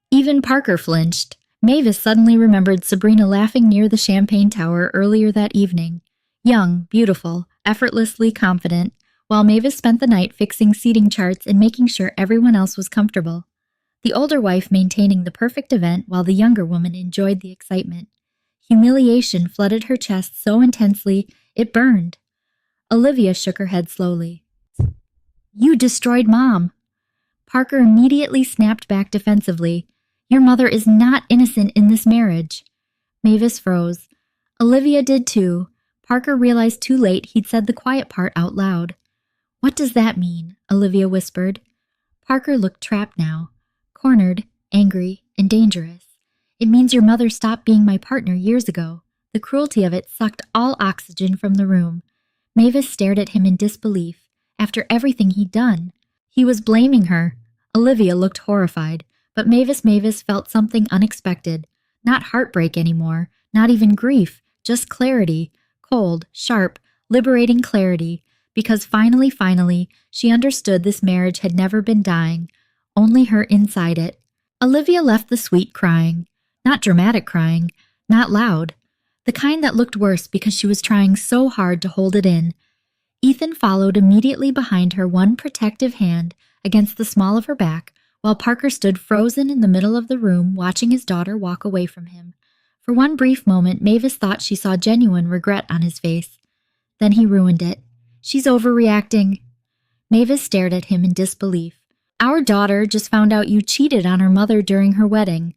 Even Parker flinched. Mavis suddenly remembered Sabrina laughing near the champagne tower earlier that evening. Young, beautiful, effortlessly confident, while Mavis spent the night fixing seating charts and making sure everyone else was comfortable. The older wife maintaining the perfect event while the younger woman enjoyed the excitement. Humiliation flooded her chest so intensely it burned. Olivia shook her head slowly. "You destroyed Mom." Parker immediately snapped back defensively. "Your mother is not innocent in this marriage." Mavis froze. Olivia did too. Parker realized too late he'd said the quiet part out loud. "What does that mean?" Olivia whispered. Parker looked trapped now. Cornered, angry, and dangerous. "It means your mother stopped being my partner years ago." The cruelty of it sucked all oxygen from the room. Mavis stared at him in disbelief. After everything he'd done, he was blaming her. Olivia looked horrified, but Mavis felt something unexpected. Not heartbreak anymore, not even grief, just clarity. Cold, sharp, liberating clarity. Because finally, she understood this marriage had never been dying, only her inside it. Olivia left the suite crying. Not dramatic crying, not loud. The kind that looked worse because she was trying so hard to hold it in. Ethan followed immediately behind her, one protective hand against the small of her back, while Parker stood frozen in the middle of the room watching his daughter walk away from him. For one brief moment, Mavis thought she saw genuine regret on his face. Then he ruined it. "She's overreacting." Mavis stared at him in disbelief. Our daughter just found out you cheated on her mother during her wedding.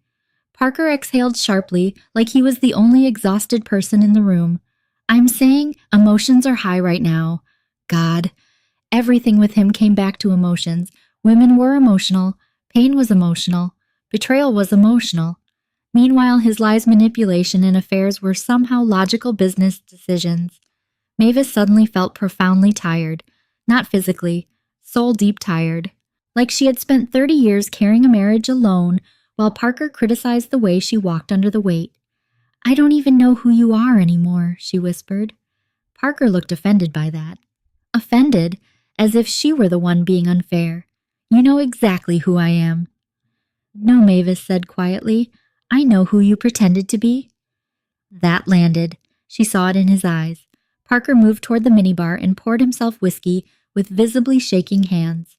Parker exhaled sharply, like he was the only exhausted person in the room. I'm saying emotions are high right now. God. Everything with him came back to emotions. Women were emotional. Pain was emotional. Betrayal was emotional. Meanwhile, his lies, manipulation, and affairs were somehow logical business decisions. Mavis suddenly felt profoundly tired. Not physically, soul-deep tired. Like she had spent 30 years carrying a marriage alone, while Parker criticized the way she walked under the weight. I don't even know who you are anymore, she whispered. Parker looked offended by that. Offended, as if she were the one being unfair. You know exactly who I am. No, Mavis said quietly. I know who you pretended to be. That landed. She saw it in his eyes. Parker moved toward the minibar and poured himself whiskey with visibly shaking hands.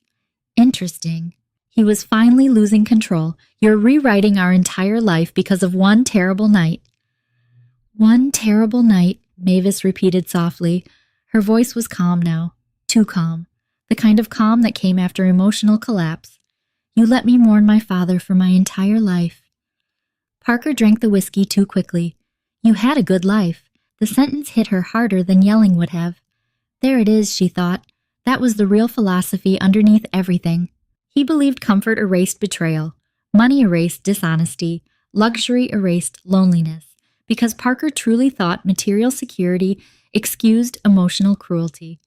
Interesting. He was finally losing control. You're rewriting our entire life because of one terrible night. One terrible night, Mavis repeated softly. Her voice was calm now. Too calm. The kind of calm that came after emotional collapse. You let me mourn my father for my entire life. Parker drank the whiskey too quickly. You had a good life. The sentence hit her harder than yelling would have. There it is, she thought. That was the real philosophy underneath everything. He believed comfort erased betrayal, money erased dishonesty, luxury erased loneliness, because Parker truly thought material security excused emotional cruelty.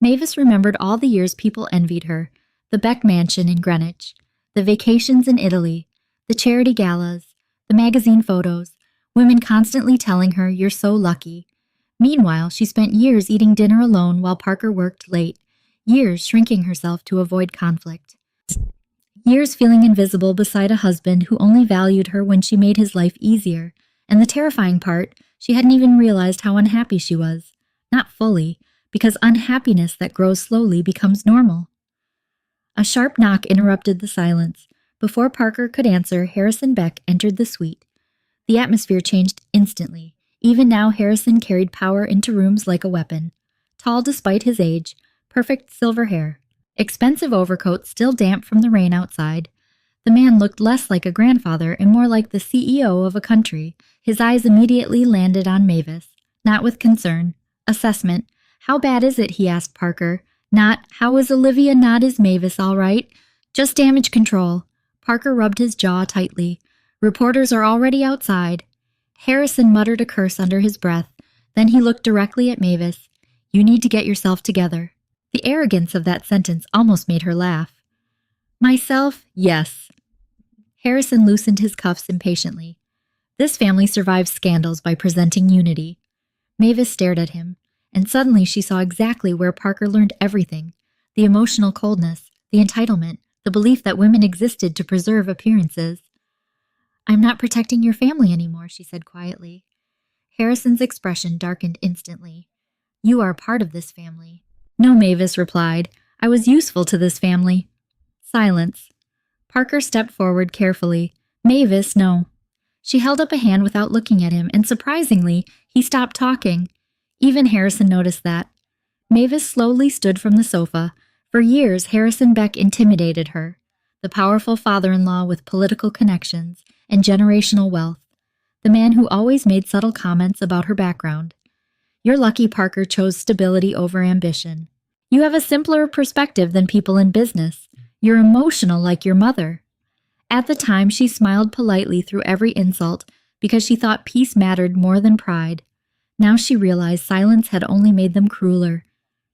Mavis remembered all the years people envied her, the Beck mansion in Greenwich, the vacations in Italy, the charity galas, the magazine photos, women constantly telling her, you're so lucky. Meanwhile, she spent years eating dinner alone while Parker worked late, years shrinking herself to avoid conflict. Years feeling invisible beside a husband who only valued her when she made his life easier, and the terrifying part, she hadn't even realized how unhappy she was. Not fully, because unhappiness that grows slowly becomes normal. A sharp knock interrupted the silence. Before Parker could answer, Harrison Beck entered the suite. The atmosphere changed instantly. Even now, Harrison carried power into rooms like a weapon. Tall despite his age, perfect silver hair, expensive overcoat still damp from the rain outside. The man looked less like a grandfather and more like the CEO of a country. His eyes immediately landed on Mavis, not with concern. Assessment. How bad is it, he asked Parker. Not, how is Olivia, not is Mavis all right? Just damage control. Parker rubbed his jaw tightly. Reporters are already outside. Harrison muttered a curse under his breath. Then he looked directly at Mavis. You need to get yourself together. The arrogance of that sentence almost made her laugh. Myself? Yes. Harrison loosened his cuffs impatiently. This family survives scandals by presenting unity. Mavis stared at him, and suddenly she saw exactly where Parker learned everything. The emotional coldness, the entitlement, the belief that women existed to preserve appearances. I'm not protecting your family anymore, she said quietly. Harrison's expression darkened instantly. You are part of this family. No, Mavis replied. I was useful to this family. Silence. Parker stepped forward carefully. Mavis, no. She held up a hand without looking at him, and surprisingly, he stopped talking. Even Harrison noticed that. Mavis slowly stood from the sofa. For years, Harrison Beck intimidated her. The powerful father-in-law with political connections and generational wealth. The man who always made subtle comments about her background. You're lucky Parker chose stability over ambition. You have a simpler perspective than people in business. You're emotional like your mother. At the time, she smiled politely through every insult because she thought peace mattered more than pride. Now she realized silence had only made them crueler.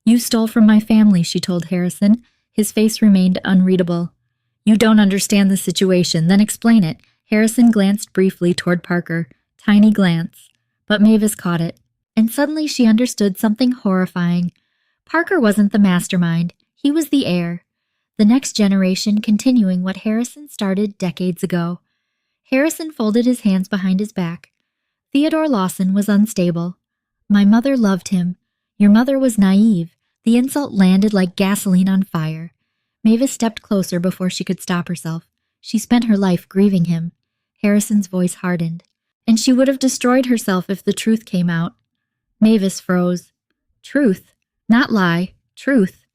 You stole from my family, she told Harrison. His face remained unreadable. You don't understand the situation, then explain it. Harrison glanced briefly toward Parker. Tiny glance. But Mavis caught it. And suddenly she understood something horrifying. Parker wasn't the mastermind. He was the heir. The next generation continuing what Harrison started decades ago. Harrison folded his hands behind his back. Theodore Lawson was unstable. My mother loved him. Your mother was naive. The insult landed like gasoline on fire. Mavis stepped closer before she could stop herself. She spent her life grieving him. Harrison's voice hardened. And she would have destroyed herself if the truth came out. Mavis froze. Truth. Not lie. Truth.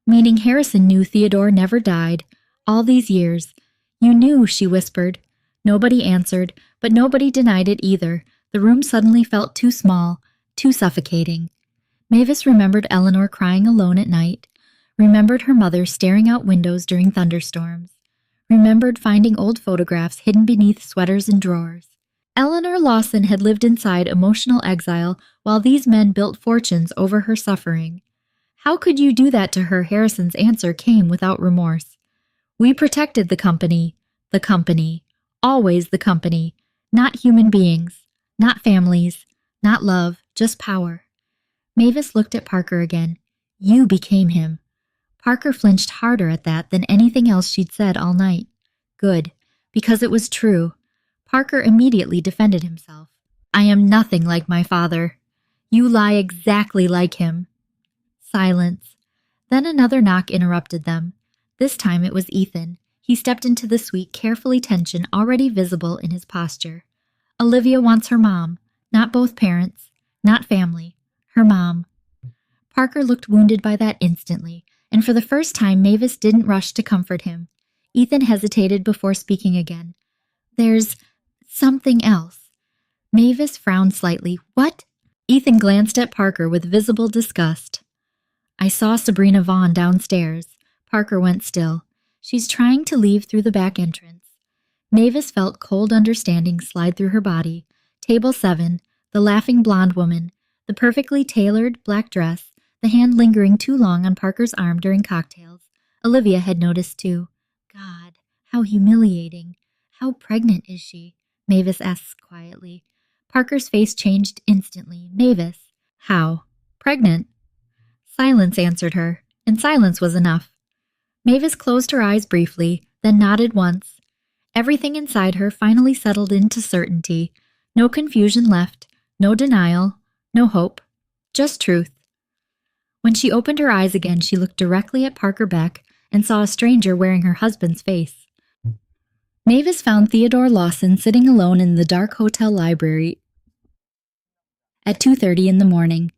Meaning Harrison knew Theodore never died. All these years. You knew, she whispered. Nobody answered, but nobody denied it either. The room suddenly felt too small, too suffocating. Mavis remembered Eleanor crying alone at night, remembered her mother staring out windows during thunderstorms, remembered finding old photographs hidden beneath sweaters and drawers. Eleanor Lawson had lived inside emotional exile while these men built fortunes over her suffering. How could you do that to her? Harrison's answer came without remorse. We protected the company, always the company, not human beings, not families, not love, just power. Mavis looked at Parker again. You became him. Parker flinched harder at that than anything else she'd said all night. Good, because it was true. Parker immediately defended himself. I am nothing like my father. You lie exactly like him. Silence. Then another knock interrupted them. This time it was Ethan. He stepped into the suite, carefully, tension already visible in his posture. Olivia wants her mom, not both parents, not family, her mom. Parker looked wounded by that instantly, and for the first time Mavis didn't rush to comfort him. Ethan hesitated before speaking again. There's something else. Mavis frowned slightly. What? Ethan glanced at Parker with visible disgust. I saw Sabrina Vaughn downstairs. Parker went still. She's trying to leave through the back entrance. Mavis felt cold understanding slide through her body. Table 7, the laughing blonde woman, the perfectly tailored black dress, the hand lingering too long on Parker's arm during cocktails. Olivia had noticed too. God, how humiliating. How pregnant is she? Mavis asked quietly. Parker's face changed instantly. Mavis. How? Pregnant? Silence answered her, and silence was enough. Mavis closed her eyes briefly, then nodded once. Everything inside her finally settled into certainty. No confusion left, no denial, no hope, just truth. When she opened her eyes again, she looked directly at Parker Beck and saw a stranger wearing her husband's face. Mavis found Theodore Lawson sitting alone in the dark hotel library at 2:30 in the morning.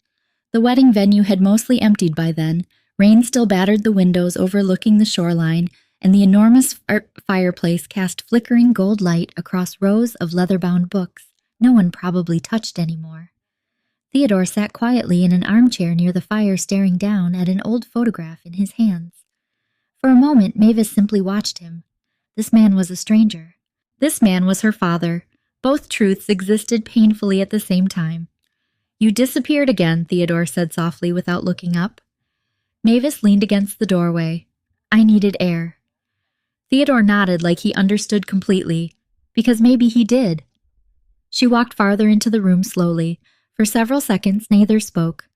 The wedding venue had mostly emptied by then. Rain still battered the windows overlooking the shoreline, and the enormous fireplace cast flickering gold light across rows of leather-bound books no one probably touched anymore. Theodore sat quietly in an armchair near the fire, staring down at an old photograph in his hands. For a moment, Mavis simply watched him. This man was a stranger. This man was her father. Both truths existed painfully at the same time. You disappeared again, Theodore said softly without looking up. Mavis leaned against the doorway. I needed air. Theodore nodded like he understood completely, because maybe he did. She walked farther into the room slowly. For several seconds, neither spoke.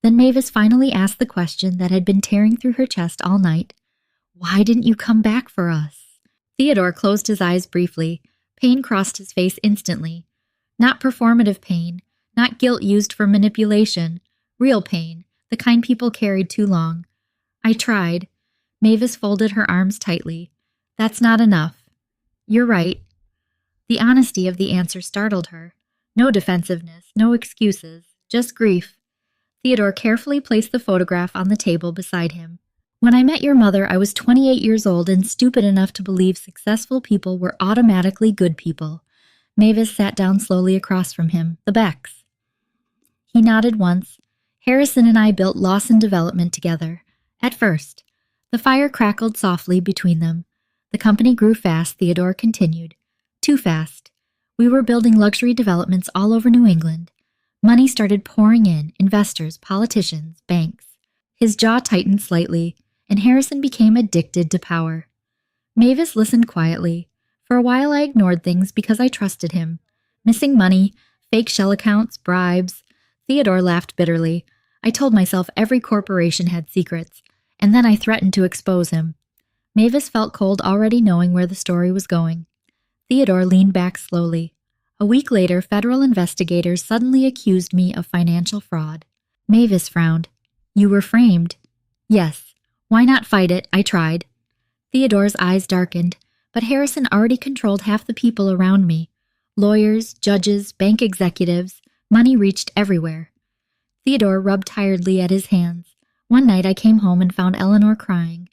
Then Mavis finally asked the question that had been tearing through her chest all night. Why didn't you come back for us? Theodore closed his eyes briefly. Pain crossed his face instantly. Not performative pain, not guilt used for manipulation. Real pain, the kind people carried too long. I tried. Mavis folded her arms tightly. That's not enough. You're right. The honesty of the answer startled her. No defensiveness, no excuses, just grief. Theodore carefully placed the photograph on the table beside him. When I met your mother, I was 28 years old and stupid enough to believe successful people were automatically good people. Mavis sat down slowly across from him. The Becks. He nodded once. Harrison and I built Lawson Development together. At first. The fire crackled softly between them. The company grew fast, Theodore continued. Too fast. We were building luxury developments all over New England. Money started pouring in, investors, politicians, banks. His jaw tightened slightly, and Harrison became addicted to power. Mavis listened quietly. For a while I ignored things because I trusted him. Missing money, fake shell accounts, bribes. Theodore laughed bitterly. I told myself every corporation had secrets, and then I threatened to expose him. Mavis felt cold already knowing where the story was going. Theodore leaned back slowly. A week later, federal investigators suddenly accused me of financial fraud. Mavis frowned. You were framed. Yes. Why not fight it? I tried. Theodore's eyes darkened, but Harrison already controlled half the people around me. Lawyers, judges, bank executives. Money reached everywhere. Theodore rubbed tiredly at his hands. One night I came home and found Eleanor crying.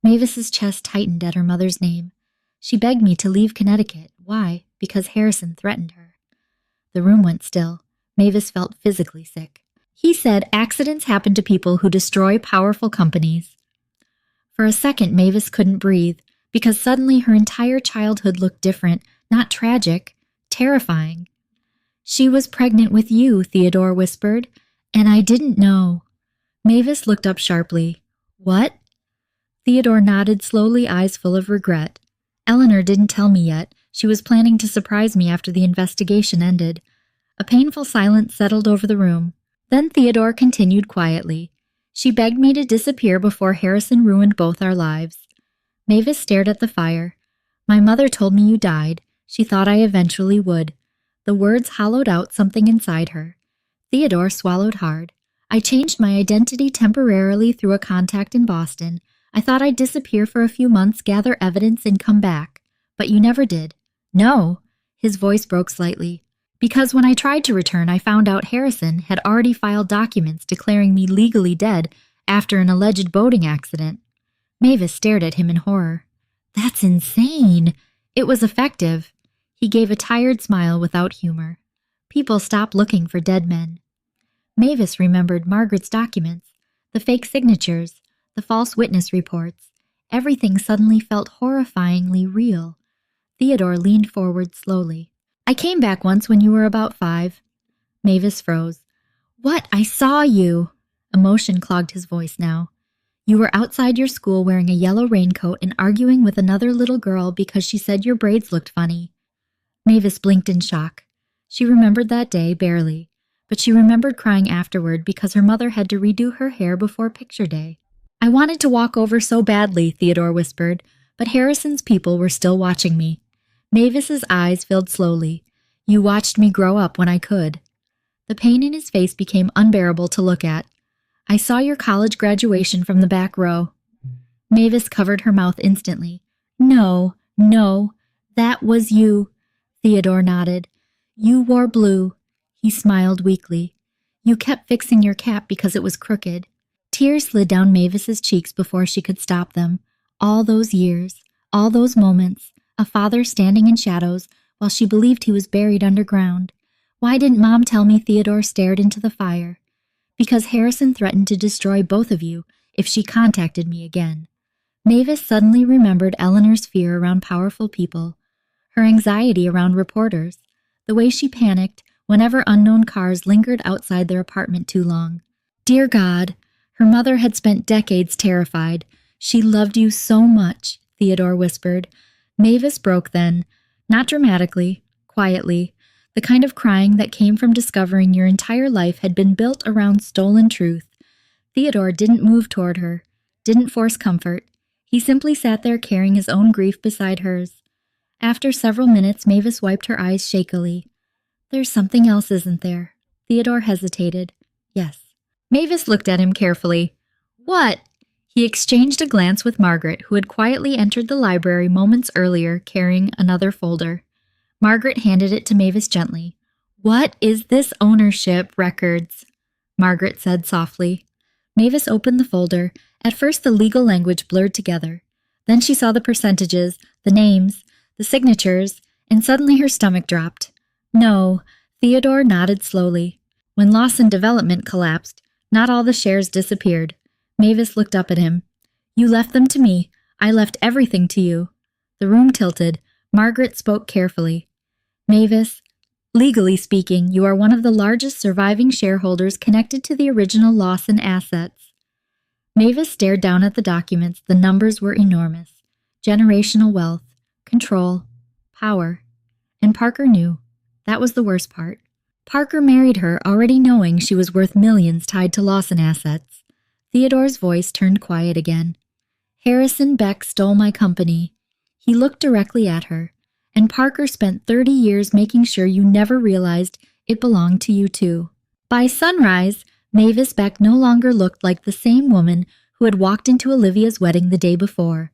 Mavis's chest tightened at her mother's name. She begged me to leave Connecticut. Why? Because Harrison threatened her. The room went still. Mavis felt physically sick. He said accidents happen to people who destroy powerful companies. For a second, Mavis couldn't breathe, because suddenly her entire childhood looked different, not tragic, terrifying. She was pregnant with you, Theodore whispered, and I didn't know. Mavis looked up sharply. What? Theodore nodded slowly, eyes full of regret. Eleanor didn't tell me yet. She was planning to surprise me after the investigation ended. A painful silence settled over the room. Then Theodore continued quietly. She begged me to disappear before Harrison ruined both our lives. Mavis stared at the fire. My mother told me you died. She thought I eventually would. The words hollowed out something inside her. Theodore swallowed hard. I changed my identity temporarily through a contact in Boston. I thought I'd disappear for a few months, gather evidence, and come back. But you never did. No. His voice broke slightly. Because when I tried to return, I found out Harrison had already filed documents declaring me legally dead after an alleged boating accident. Mavis stared at him in horror. That's insane. It was effective. He gave a tired smile without humor. People stopped looking for dead men. Mavis remembered Margaret's documents, the fake signatures, the false witness reports. Everything suddenly felt horrifyingly real. Theodore leaned forward slowly. I came back once when you were about 5. Mavis froze. What? I saw you. Emotion clogged his voice now. You were outside your school wearing a yellow raincoat and arguing with another little girl because she said your braids looked funny. Mavis blinked in shock. She remembered that day barely, but she remembered crying afterward because her mother had to redo her hair before picture day. I wanted to walk over so badly, Theodore whispered, but Harrison's people were still watching me. Mavis's eyes filled slowly. You watched me grow up when I could. The pain in his face became unbearable to look at. I saw your college graduation from the back row. Mavis covered her mouth instantly. No, that was you. Theodore nodded. You wore blue. He smiled weakly. You kept fixing your cap because it was crooked. Tears slid down Mavis's cheeks before she could stop them. All those years, all those moments, a father standing in shadows while she believed he was buried underground. Why didn't Mom tell me? Theodore stared into the fire. Because Harrison threatened to destroy both of you if she contacted me again. Mavis suddenly remembered Eleanor's fear around powerful people, her anxiety around reporters, the way she panicked whenever unknown cars lingered outside their apartment too long. Dear God, her mother had spent decades terrified. She loved you so much, Theodore whispered. Mavis broke then, not dramatically, quietly, the kind of crying that came from discovering your entire life had been built around stolen truth. Theodore didn't move toward her, didn't force comfort. He simply sat there carrying his own grief beside hers. After several minutes, Mavis wiped her eyes shakily. There's something else, isn't there? Theodore hesitated. Yes. Mavis looked at him carefully. What? He exchanged a glance with Margaret, who had quietly entered the library moments earlier carrying another folder. Margaret handed it to Mavis gently. What is this ownership records? Margaret said softly. Mavis opened the folder. At first the legal language blurred together. Then she saw the percentages, the names, the signatures, and suddenly her stomach dropped. No, Theodore nodded slowly. When Lawson Development collapsed, not all the shares disappeared. Mavis looked up at him. You left them to me. I left everything to you. The room tilted. Margaret spoke carefully. Mavis, legally speaking, you are one of the largest surviving shareholders connected to the original Lawson assets. Mavis stared down at the documents. The numbers were enormous. Generational wealth, control, power. And Parker knew. That was the worst part. Parker married her already knowing she was worth millions tied to Lawson assets. Theodore's voice turned quiet again. Harrison Beck stole my company. He looked directly at her, and Parker spent 30 years making sure you never realized it belonged to you too. By sunrise, Mavis Beck no longer looked like the same woman who had walked into Olivia's wedding the day before.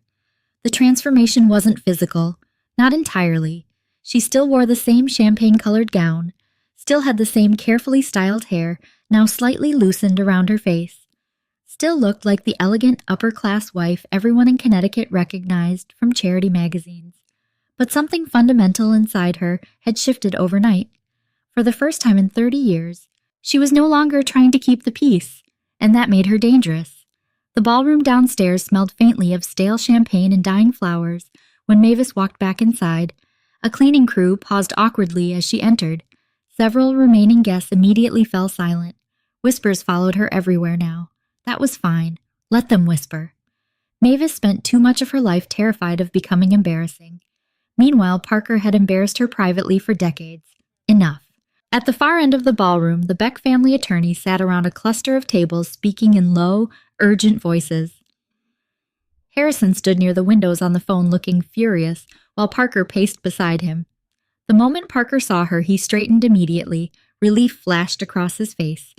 The transformation wasn't physical, not entirely. She still wore the same champagne-colored gown, still had the same carefully styled hair, now slightly loosened around her face. still looked like the elegant upper-class wife everyone in Connecticut recognized from charity magazines. But something fundamental inside her had shifted overnight. For the first time in 30 years, she was no longer trying to keep the peace, and that made her dangerous. The ballroom downstairs smelled faintly of stale champagne and dying flowers when Mavis walked back inside. A cleaning crew paused awkwardly as she entered. Several remaining guests immediately fell silent. Whispers followed her everywhere now. That was fine. Let them whisper. Mavis spent too much of her life terrified of becoming embarrassing. Meanwhile, Parker had embarrassed her privately for decades. Enough. At the far end of the ballroom, the Beck family attorneys sat around a cluster of tables speaking in low, urgent voices. Harrison stood near the windows on the phone looking furious, while Parker paced beside him. The moment Parker saw her, he straightened immediately. Relief flashed across his face.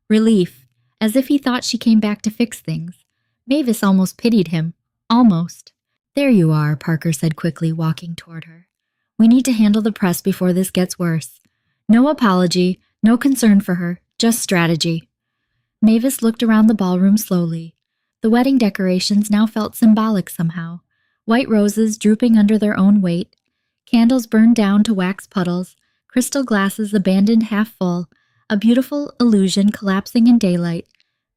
Relief, as if he thought she came back to fix things. Mavis almost pitied him. Almost. "There you are," Parker said quickly, walking toward her. "We need to handle the press before this gets worse. No apology, no concern for her, just strategy." Mavis looked around the ballroom slowly. The wedding decorations now felt symbolic somehow. White roses drooping under their own weight, candles burned down to wax puddles, crystal glasses abandoned half full, a beautiful illusion collapsing in daylight.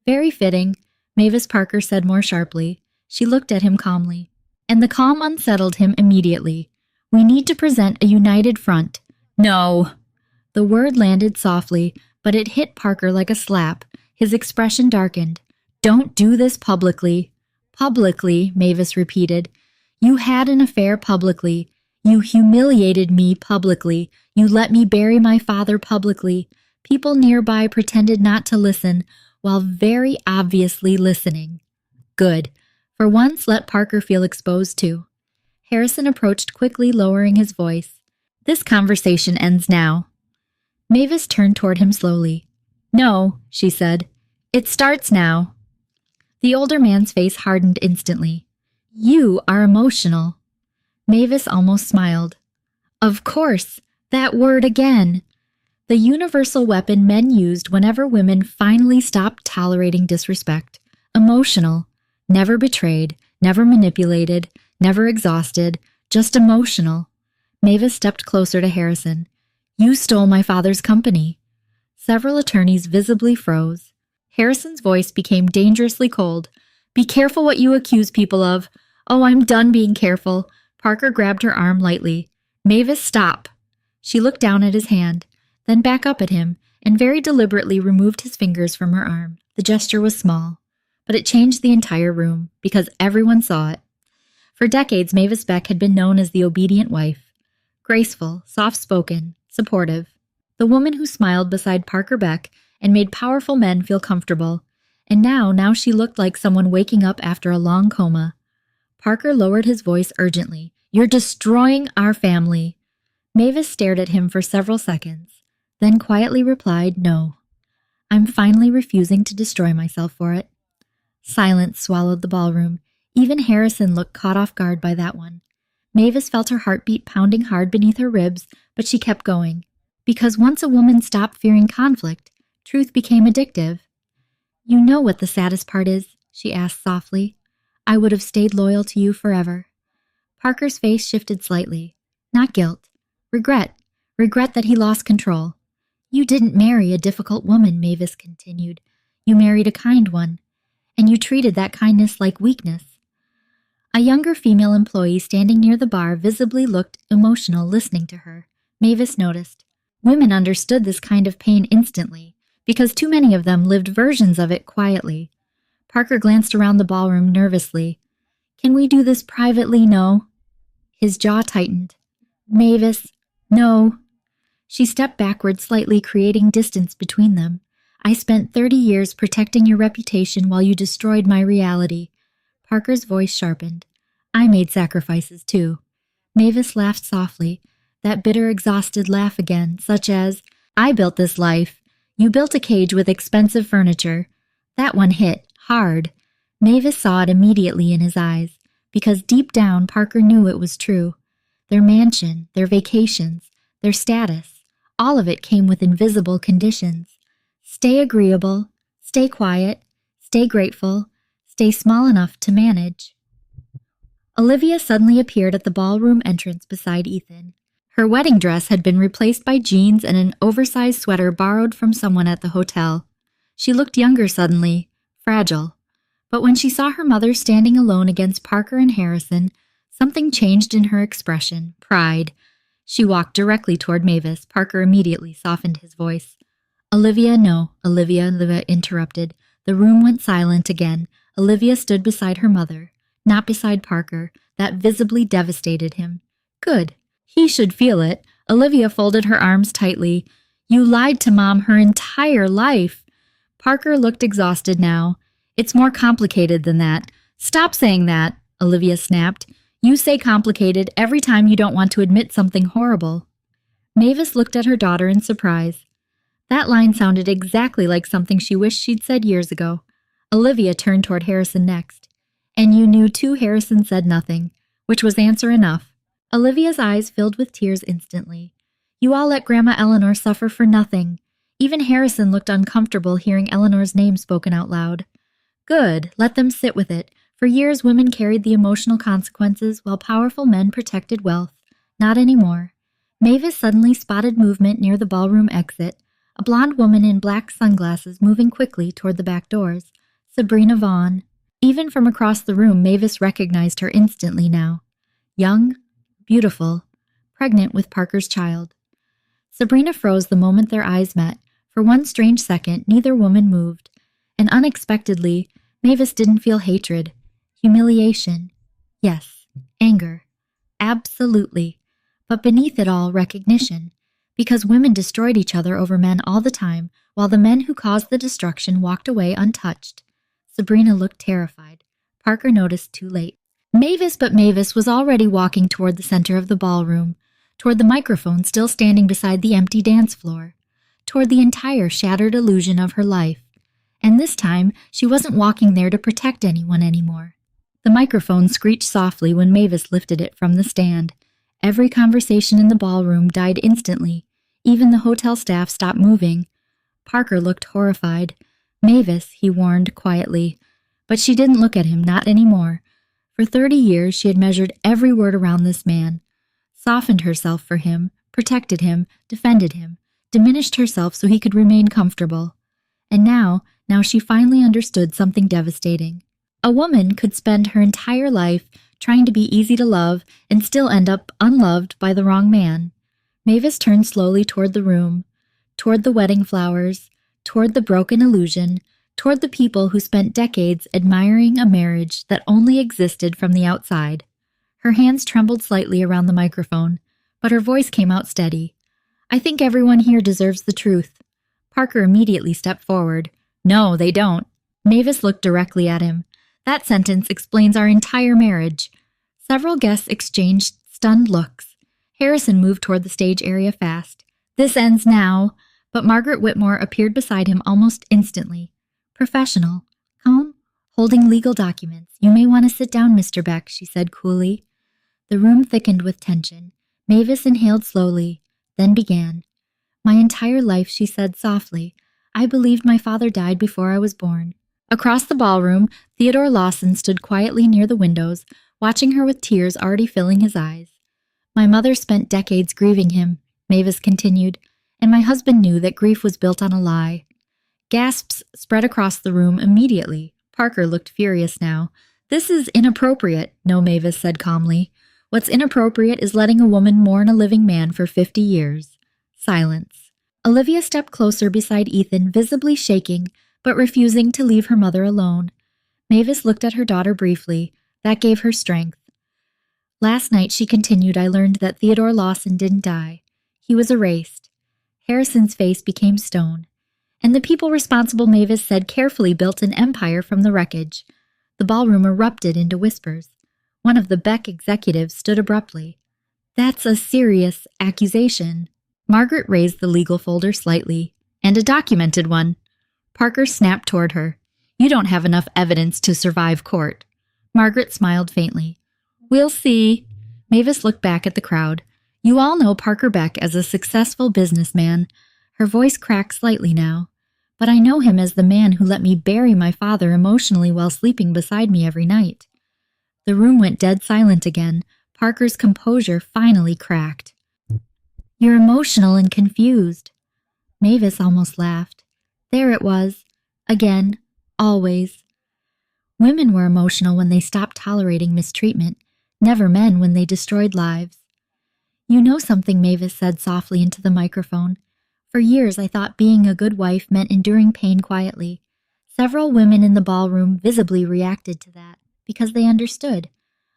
"Very fitting," Mavis Parker said more sharply. She looked at him calmly. And the calm unsettled him immediately. "We need to present a united front." "No!" The word landed softly, but it hit Parker like a slap. His expression darkened. "Don't do this publicly." "Publicly," Mavis repeated. "You had an affair publicly. You humiliated me publicly. You let me bury my father publicly. People nearby pretended not to listen, while very obviously listening." "Good. For once, let Parker feel exposed too." Harrison approached quickly, lowering his voice. "This conversation ends now." Mavis turned toward him slowly. "No," she said. "It starts now." The older man's face hardened instantly. "You are emotional." Mavis almost smiled. "Of course, that word again." The universal weapon men used whenever women finally stopped tolerating disrespect. Emotional. Never betrayed, never manipulated, never exhausted, just emotional. Mavis stepped closer to Harrison. "You stole my father's company." Several attorneys visibly froze. Harrison's voice became dangerously cold. "Be careful what you accuse people of." "Oh, I'm done being careful." Parker grabbed her arm lightly. "Mavis, stop." She looked down at his hand, then back up at him, and very deliberately removed his fingers from her arm. The gesture was small, but it changed the entire room, because everyone saw it. For decades, Mavis Beck had been known as the obedient wife. Graceful, soft-spoken, supportive. The woman who smiled beside Parker Beck and made powerful men feel comfortable. And now she looked like someone waking up after a long coma. Parker lowered his voice urgently. "You're destroying our family." Mavis stared at him for several seconds, then quietly replied, "No. I'm finally refusing to destroy myself for it." Silence swallowed the ballroom. Even Harrison looked caught off guard by that one. Mavis felt her heartbeat pounding hard beneath her ribs, but she kept going. Because once a woman stopped fearing conflict, truth became addictive. "You know what the saddest part is?" she asked softly. "I would have stayed loyal to you forever." Parker's face shifted slightly. Not guilt. Regret. Regret that he lost control. "You didn't marry a difficult woman," Mavis continued. "You married a kind one. And you treated that kindness like weakness." A younger female employee standing near the bar visibly looked emotional listening to her. Mavis noticed. Women understood this kind of pain instantly, because too many of them lived versions of it quietly. Parker glanced around the ballroom nervously. "Can we do this privately? No." His jaw tightened. "Mavis, no." She stepped backward slightly, creating distance between them. "I spent 30 years protecting your reputation while you destroyed my reality." Parker's voice sharpened. "I made sacrifices, too." Mavis laughed softly, that bitter, exhausted laugh again, such as, "I built this life. You built a cage with expensive furniture." That one hit, hard. Mavis saw it immediately in his eyes, because deep down Parker knew it was true. Their mansion, their vacations, their status, all of it came with invisible conditions. Stay agreeable, stay quiet, Stay grateful. Stay small enough to manage. Olivia suddenly appeared at the ballroom entrance beside Ethan. Her wedding dress had been replaced by jeans and an oversized sweater borrowed from someone at the hotel. She looked younger suddenly, fragile. But when she saw her mother standing alone against Parker and Harrison, something changed in her expression, pride. She walked directly toward Mavis. Parker immediately softened his voice. Olivia interrupted. The room went silent again. Olivia stood beside her mother, not beside Parker. That visibly devastated him. Good. He should feel it. Olivia folded her arms tightly. You lied to Mom her entire life. Parker looked exhausted now. It's more complicated than that. Stop saying that, Olivia snapped. You say complicated every time you don't want to admit something horrible. Mavis looked at her daughter in surprise. That line sounded exactly like something she wished she'd said years ago. Olivia turned toward Harrison next. And you knew too. Harrison said nothing, which was answer enough. Olivia's eyes filled with tears instantly. You all let Grandma Eleanor suffer for nothing. Even Harrison looked uncomfortable hearing Eleanor's name spoken out loud. Good, let them sit with it. For years, women carried the emotional consequences while powerful men protected wealth. Not anymore. Mavis suddenly spotted movement near the ballroom exit, a blonde woman in black sunglasses moving quickly toward the back doors. Sabrina Vaughn. Even from across the room, Mavis recognized her instantly now. Young, beautiful, pregnant with Parker's child. Sabrina froze the moment their eyes met. For one strange second, neither woman moved. And unexpectedly, Mavis didn't feel hatred. Humiliation. Yes, anger. Absolutely. But beneath it all, recognition. Because women destroyed each other over men all the time, while the men who caused the destruction walked away untouched. Sabrina looked terrified. Parker noticed too late. Mavis was already walking toward the center of the ballroom, toward the microphone still standing beside the empty dance floor, toward the entire shattered illusion of her life. And this time, she wasn't walking there to protect anyone anymore. The microphone screeched softly when Mavis lifted it from the stand. Every conversation in the ballroom died instantly. Even the hotel staff stopped moving. Parker looked horrified. Mavis, he warned quietly. But she didn't look at him, not anymore. For 30 years, she had measured every word around this man, softened herself for him, protected him, defended him, diminished herself so he could remain comfortable. And now she finally understood something devastating. A woman could spend her entire life trying to be easy to love and still end up unloved by the wrong man. Mavis turned slowly toward the room, toward the wedding flowers, toward the broken illusion, toward the people who spent decades admiring a marriage that only existed from the outside. Her hands trembled slightly around the microphone, but her voice came out steady. I think everyone here deserves the truth. Parker immediately stepped forward. No, they don't. Mavis looked directly at him. That sentence explains our entire marriage. Several guests exchanged stunned looks. Harrison moved toward the stage area fast. This ends now. But Margaret Whitmore appeared beside him almost instantly. Professional. Calm. Holding legal documents. You may want to sit down, Mr. Beck, she said coolly. The room thickened with tension. Mavis inhaled slowly, then began. My entire life, she said softly. I believed my father died before I was born. Across the ballroom, Theodore Lawson stood quietly near the windows, watching her with tears already filling his eyes. My mother spent decades grieving him, Mavis continued, and my husband knew that grief was built on a lie. Gasps spread across the room immediately. Parker looked furious now. This is inappropriate, no, Mavis said calmly. What's inappropriate is letting a woman mourn a living man for 50 years. Silence. Olivia stepped closer beside Ethan, visibly shaking, but refusing to leave her mother alone. Mavis looked at her daughter briefly. That gave her strength. Last night, she continued, I learned that Theodore Lawson didn't die. He was erased. Harrison's face became stone. And the people responsible, Mavis said, carefully built an empire from the wreckage. The ballroom erupted into whispers. One of the Beck executives stood abruptly. That's a serious accusation. Margaret raised the legal folder slightly. And a documented one. Parker snapped toward her. You don't have enough evidence to survive court. Margaret smiled faintly. We'll see. Mavis looked back at the crowd. You all know Parker Beck as a successful businessman. Her voice cracked slightly now. but I know him as the man who let me bury my father emotionally while sleeping beside me every night." The room went dead silent again. Parker's composure finally cracked. "You're emotional and confused." Mavis almost laughed. There it was. Again. Always. Women were emotional when they stopped tolerating mistreatment, never men when they destroyed lives. "You know something," Mavis said softly into the microphone. "For years I thought being a good wife meant enduring pain quietly. Several women in the ballroom visibly reacted to that, because they understood.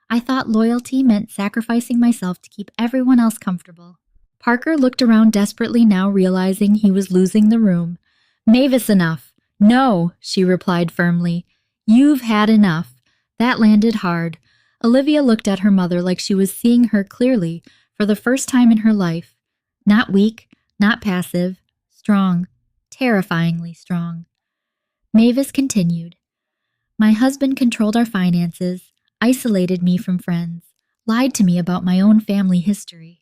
I thought loyalty meant sacrificing myself to keep everyone else comfortable." Parker looked around desperately, now realizing he was losing the room. "Mavis, enough." "No," she replied firmly. "You've had enough." That landed hard. Olivia looked at her mother like she was seeing her clearly for the first time in her life. Not weak, not passive, strong, terrifyingly strong. Mavis continued. "My husband controlled our finances, isolated me from friends, lied to me about my own family history."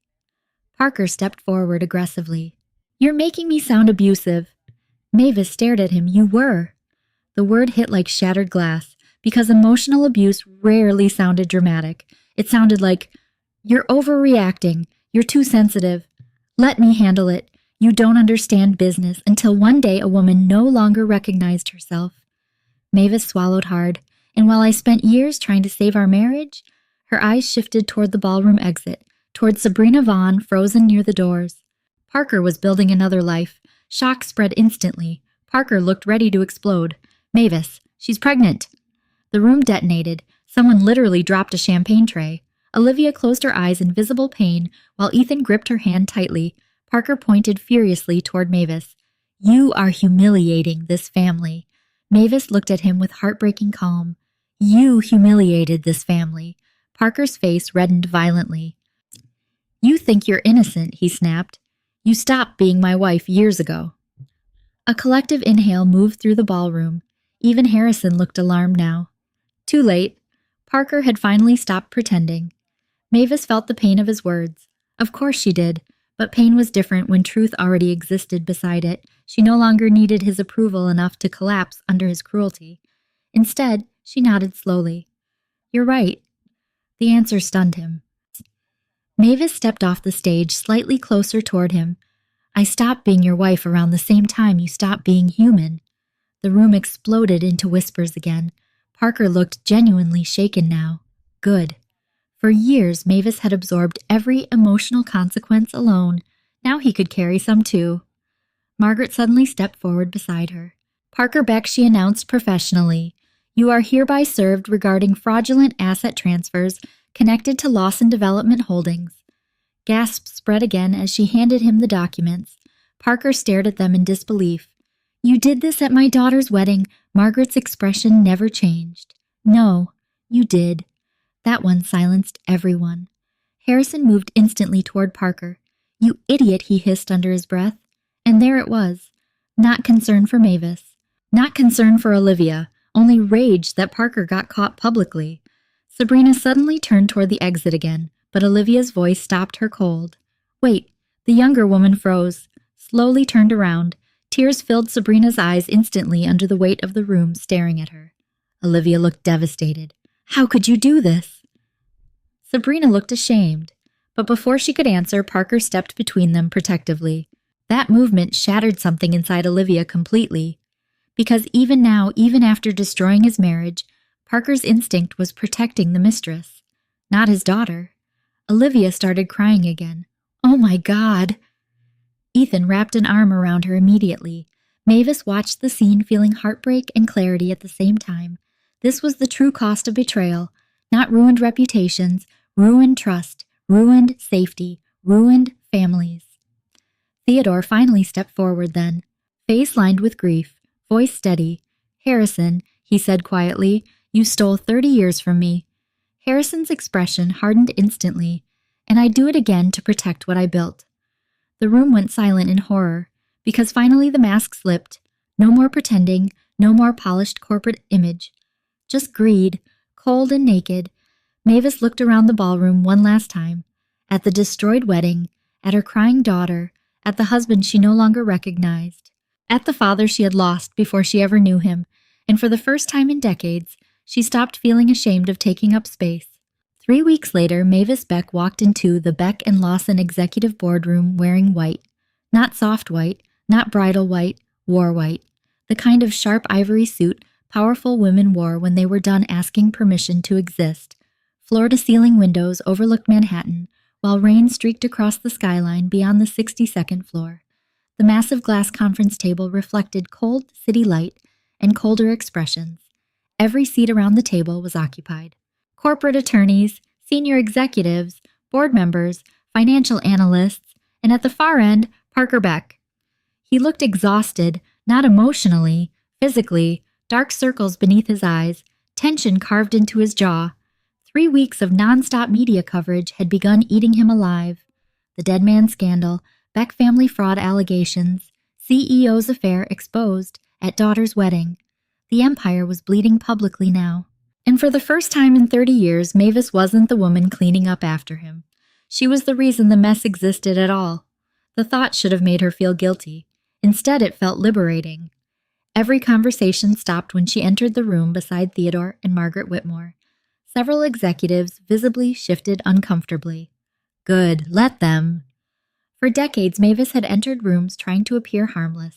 Parker stepped forward aggressively. "You're making me sound abusive." Mavis stared at him. "You were." The word hit like shattered glass, because emotional abuse rarely sounded dramatic. It sounded like, "You're overreacting. You're too sensitive. Let me handle it. You don't understand business," until one day a woman no longer recognized herself. Mavis swallowed hard, and while I spent years trying to save our marriage, her eyes shifted toward the ballroom exit, toward Sabrina Vaughn frozen near the doors. Parker was building another life. Shock spread instantly. Parker looked ready to explode. "Mavis, she's pregnant." The room detonated. Someone literally dropped a champagne tray. Olivia closed her eyes in visible pain while Ethan gripped her hand tightly. Parker pointed furiously toward Mavis. "You are humiliating this family." Mavis looked at him with heartbreaking calm. "You humiliated this family." Parker's face reddened violently. "You think you're innocent," he snapped. "You stopped being my wife years ago." A collective inhale moved through the ballroom. Even Harrison looked alarmed now. Too late. Parker had finally stopped pretending. Mavis felt the pain of his words. Of course she did, but pain was different when truth already existed beside it. She no longer needed his approval enough to collapse under his cruelty. Instead, she nodded slowly. "You're right." The answer stunned him. Mavis stepped off the stage slightly closer toward him. "I stopped being your wife around the same time you stopped being human." The room exploded into whispers again. Parker looked genuinely shaken now. Good. For years, Mavis had absorbed every emotional consequence alone. Now he could carry some too. Margaret suddenly stepped forward beside her. "Parker Beck," she announced professionally. "You are hereby served regarding fraudulent asset transfers connected to Lawson Development Holdings." Gasps spread again as she handed him the documents. Parker stared at them in disbelief. "You did this at my daughter's wedding." Margaret's expression never changed. "No, you did." That one silenced everyone. Harrison moved instantly toward Parker. "You idiot," he hissed under his breath. And there it was. Not concern for Mavis. Not concern for Olivia. Only rage that Parker got caught publicly. Sabrina suddenly turned toward the exit again, but Olivia's voice stopped her cold. "Wait." The younger woman froze, slowly turned around. Tears filled Sabrina's eyes instantly under the weight of the room staring at her. Olivia looked devastated. "How could you do this?" Sabrina looked ashamed, but before she could answer, Parker stepped between them protectively. That movement shattered something inside Olivia completely. Because even now, even after destroying his marriage, Parker's instinct was protecting the mistress, not his daughter. Olivia started crying again. "Oh my God!" Ethan wrapped an arm around her immediately. Mavis watched the scene, feeling heartbreak and clarity at the same time. This was the true cost of betrayal, not ruined reputations, ruined trust, ruined safety, ruined families. Theodore finally stepped forward then, face lined with grief, voice steady. "Harrison," he said quietly, "you stole 30 years from me." Harrison's expression hardened instantly. "And I'd do it again to protect what I built." The room went silent in horror, because finally the mask slipped. No more pretending, no more polished corporate image. Just greed, cold and naked. Mavis looked around the ballroom one last time, at the destroyed wedding, at her crying daughter, at the husband she no longer recognized. At the father she had lost before she ever knew him, and for the first time in decades, she stopped feeling ashamed of taking up space. 3 weeks later, Mavis Beck walked into the Beck and Lawson executive boardroom wearing white. Not soft white, not bridal white, war white. The kind of sharp ivory suit powerful women wore when they were done asking permission to exist. Floor-to-ceiling windows overlooked Manhattan, while rain streaked across the skyline beyond the 62nd floor. The massive glass conference table reflected cold city light and colder expressions. Every seat around the table was occupied. Corporate attorneys, senior executives, board members, financial analysts, and at the far end, Parker Beck. He looked exhausted, not emotionally, physically, dark circles beneath his eyes, tension carved into his jaw. 3 weeks of nonstop media coverage had begun eating him alive. The dead man scandal, Beck family fraud allegations, CEO's affair exposed at daughter's wedding. The empire was bleeding publicly now. And for the first time in 30 years, Mavis wasn't the woman cleaning up after him. She was the reason the mess existed at all. The thought should have made her feel guilty. Instead, it felt liberating. Every conversation stopped when she entered the room beside Theodore and Margaret Whitmore. Several executives visibly shifted uncomfortably. Good, let them. For decades, Mavis had entered rooms trying to appear harmless.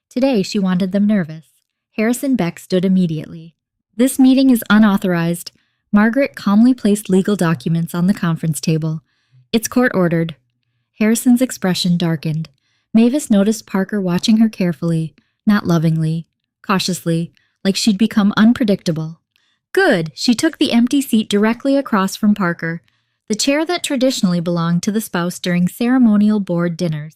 Today, she wanted them nervous. Harrison Beck stood immediately. This meeting is unauthorized. Margaret calmly placed legal documents on the conference table. It's court-ordered. Harrison's expression darkened. Mavis noticed Parker watching her carefully, not lovingly, cautiously, like she'd become unpredictable. Good! She took the empty seat directly across from Parker, the chair that traditionally belonged to the spouse during ceremonial board dinners.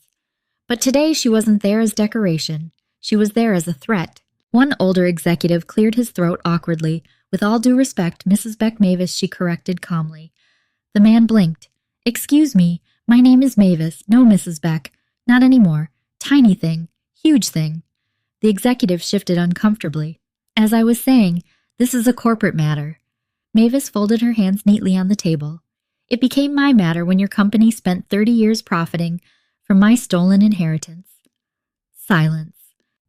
But today she wasn't there as decoration. She was there as a threat. One older executive cleared his throat awkwardly. With all due respect, Mrs. Beck Mavis, she corrected calmly. The man blinked. Excuse me, my name is Mavis. No, Mrs. Beck. Not anymore. Tiny thing. Huge thing. The executive shifted uncomfortably. As I was saying, this is a corporate matter. Mavis folded her hands neatly on the table. It became my matter when your company spent 30 years profiting from my stolen inheritance. Silence.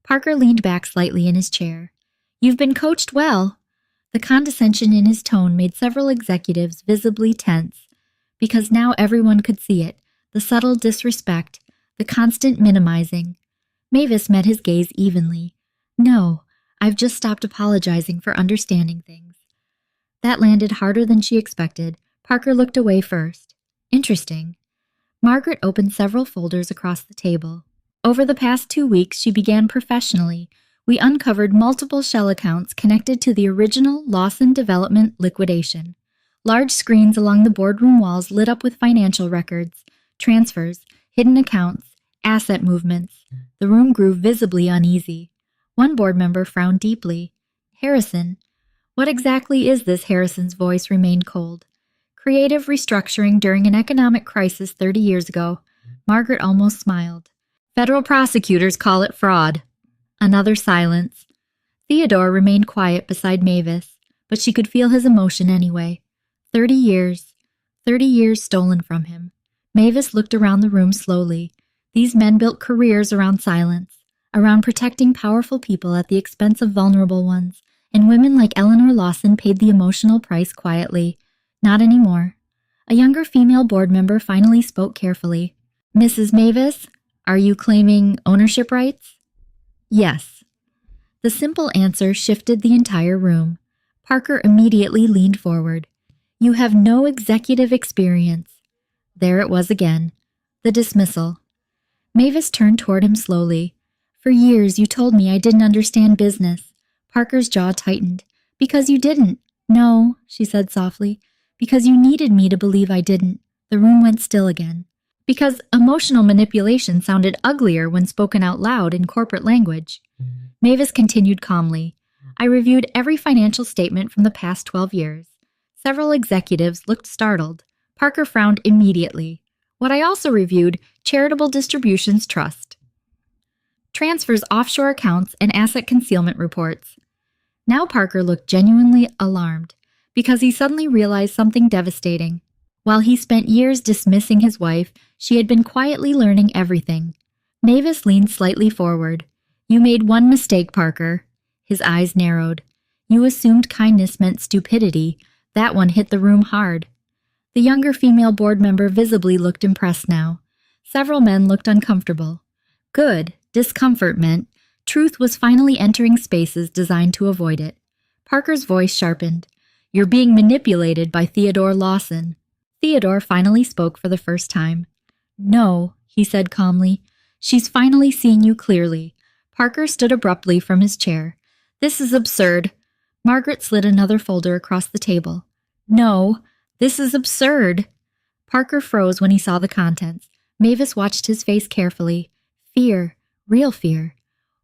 Parker leaned back slightly in his chair. You've been coached well. The condescension in his tone made several executives visibly tense, because now everyone could see it, the subtle disrespect, the constant minimizing. Mavis met his gaze evenly. No, I've just stopped apologizing for understanding things. That landed harder than she expected. Parker looked away first. Interesting. Margaret opened several folders across the table. Over the past 2 weeks, she began professionally. We uncovered multiple shell accounts connected to the original Lawson Development liquidation. Large screens along the boardroom walls lit up with financial records, transfers, hidden accounts, asset movements. The room grew visibly uneasy. One board member frowned deeply. Harrison. What exactly is this? Harrison's voice remained cold. Creative restructuring during an economic crisis 30 years ago. Margaret almost smiled. Federal prosecutors call it fraud. Another silence. Theodore remained quiet beside Mavis, but she could feel his emotion anyway. 30 years. 30 years stolen from him. Mavis looked around the room slowly. These men built careers around silence, around protecting powerful people at the expense of vulnerable ones, and women like Eleanor Lawson paid the emotional price quietly. Not anymore. A younger female board member finally spoke carefully. Mrs. Mavis, are you claiming ownership rights? Yes. The simple answer shifted the entire room. Parker immediately leaned forward. You have no executive experience. There it was again. The dismissal. Mavis turned toward him slowly. For years you told me I didn't understand business. Parker's jaw tightened. Because you didn't. No, she said softly. Because you needed me to believe I didn't. The room went still again. Because emotional manipulation sounded uglier when spoken out loud in corporate language. Mavis continued calmly. I reviewed every financial statement from the past 12 years. Several executives looked startled. Parker frowned immediately. What I also reviewed, Charitable Distributions Trust. Transfers, offshore accounts, and asset concealment reports. Now Parker looked genuinely alarmed, because he suddenly realized something devastating. While he spent years dismissing his wife, she had been quietly learning everything. Mavis leaned slightly forward. You made one mistake, Parker. His eyes narrowed. You assumed kindness meant stupidity. That one hit the room hard. The younger female board member visibly looked impressed now. Several men looked uncomfortable. Good. Discomfort meant truth was finally entering spaces designed to avoid it. Parker's voice sharpened. You're being manipulated by Theodore Lawson. Theodore finally spoke for the first time. No, he said calmly. She's finally seeing you clearly. Parker stood abruptly from his chair. This is absurd. Margaret slid another folder across the table. No, this is absurd. Parker froze when he saw the contents. Mavis watched his face carefully. Fear, real fear.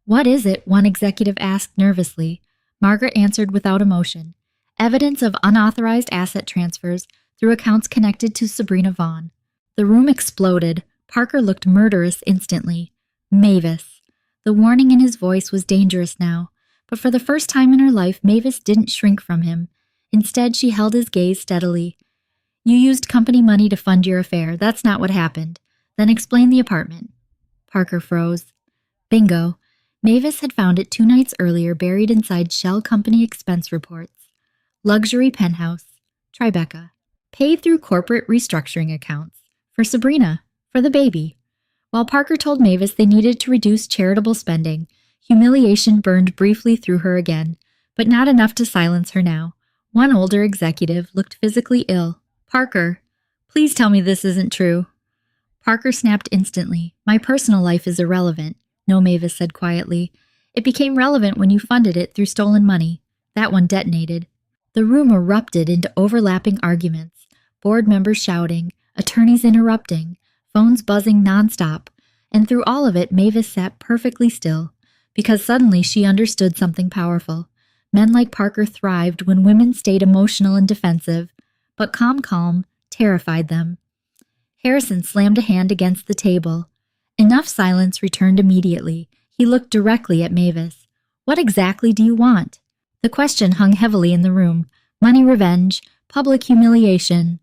What is it? One executive asked nervously. Margaret answered without emotion. Evidence of unauthorized asset transfers through accounts connected to Sabrina Vaughn. The room exploded. Parker looked murderous instantly. Mavis. The warning in his voice was dangerous now, but for the first time in her life, Mavis didn't shrink from him. Instead, she held his gaze steadily. You used company money to fund your affair. That's not what happened. Then explain the apartment. Parker froze. Bingo. Mavis had found it 2 nights earlier buried inside Shell Company expense reports. Luxury penthouse. Tribeca. Pay through corporate restructuring accounts. For Sabrina. For the baby. While Parker told Mavis they needed to reduce charitable spending, humiliation burned briefly through her again, but not enough to silence her now. One older executive looked physically ill. Parker, please tell me this isn't true. Parker snapped instantly. My personal life is irrelevant, No, Mavis said quietly. It became relevant when you funded it through stolen money. That one detonated. The room erupted into overlapping arguments, board members shouting, attorneys interrupting, phones buzzing nonstop, and through all of it Mavis sat perfectly still, because suddenly she understood something powerful. Men like Parker thrived when women stayed emotional and defensive, but calm terrified them. Harrison slammed a hand against the table. Enough silence returned immediately. He looked directly at Mavis. What exactly do you want? The question hung heavily in the room. Money revenge, public humiliation.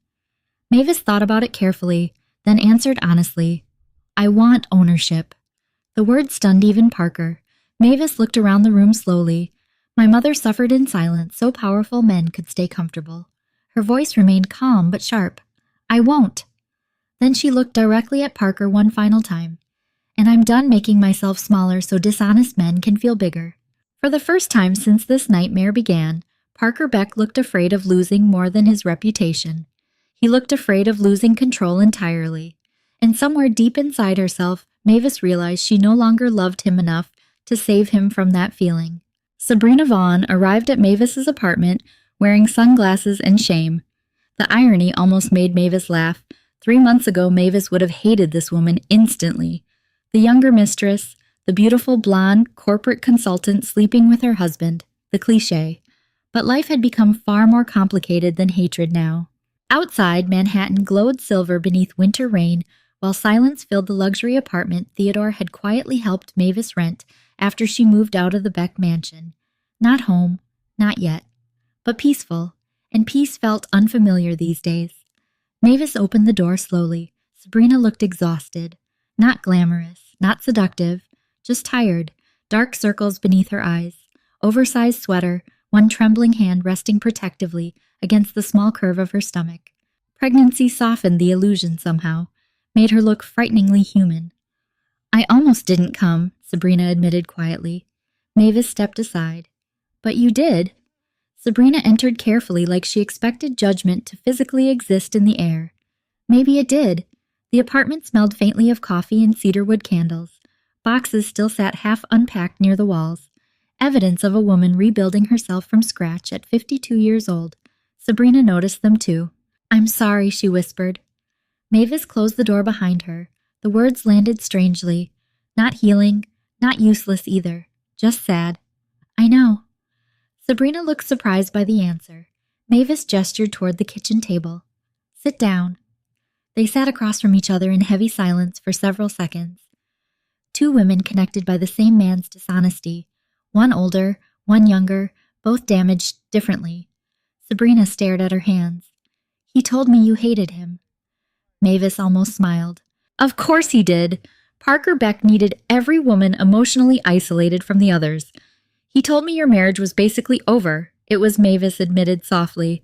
Mavis thought about it carefully, then answered honestly. I want ownership. The word stunned even Parker. Mavis looked around the room slowly. My mother suffered in silence so powerful men could stay comfortable. Her voice remained calm but sharp. I won't. Then she looked directly at Parker one final time. And I'm done making myself smaller so dishonest men can feel bigger. For the first time since this nightmare began, Parker Beck looked afraid of losing more than his reputation. He looked afraid of losing control entirely. And somewhere deep inside herself, Mavis realized she no longer loved him enough to save him from that feeling. Sabrina Vaughn arrived at Mavis's apartment wearing sunglasses and shame. The irony almost made Mavis laugh. 3 months ago, Mavis would have hated this woman instantly. The younger mistress, the beautiful blonde corporate consultant sleeping with her husband, the cliché. But life had become far more complicated than hatred now. Outside, Manhattan glowed silver beneath winter rain, while silence filled the luxury apartment Theodore had quietly helped Mavis rent after she moved out of the Beck mansion. Not home, not yet, but peaceful, and peace felt unfamiliar these days. Mavis opened the door slowly. Sabrina looked exhausted. Not glamorous, not seductive, just tired, dark circles beneath her eyes, oversized sweater, one trembling hand resting protectively against the small curve of her stomach. Pregnancy softened the illusion somehow, made her look frighteningly human. I almost didn't come, Sabrina admitted quietly. Mavis stepped aside. But you did. Sabrina entered carefully like she expected judgment to physically exist in the air. Maybe it did. The apartment smelled faintly of coffee and cedarwood candles. Boxes still sat half unpacked near the walls. Evidence of a woman rebuilding herself from scratch at 52 years old. Sabrina noticed them too. I'm sorry, she whispered. Mavis closed the door behind her. The words landed strangely. Not healing, not useless either. Just sad. I know. Sabrina looked surprised by the answer. Mavis gestured toward the kitchen table. Sit down. They sat across from each other in heavy silence for several seconds. 2 women connected by the same man's dishonesty. One older, one younger, both damaged differently. Sabrina stared at her hands. He told me you hated him. Mavis almost smiled. Of course he did. Parker Beck needed every woman emotionally isolated from the others. He told me your marriage was basically over, it was Mavis admitted softly.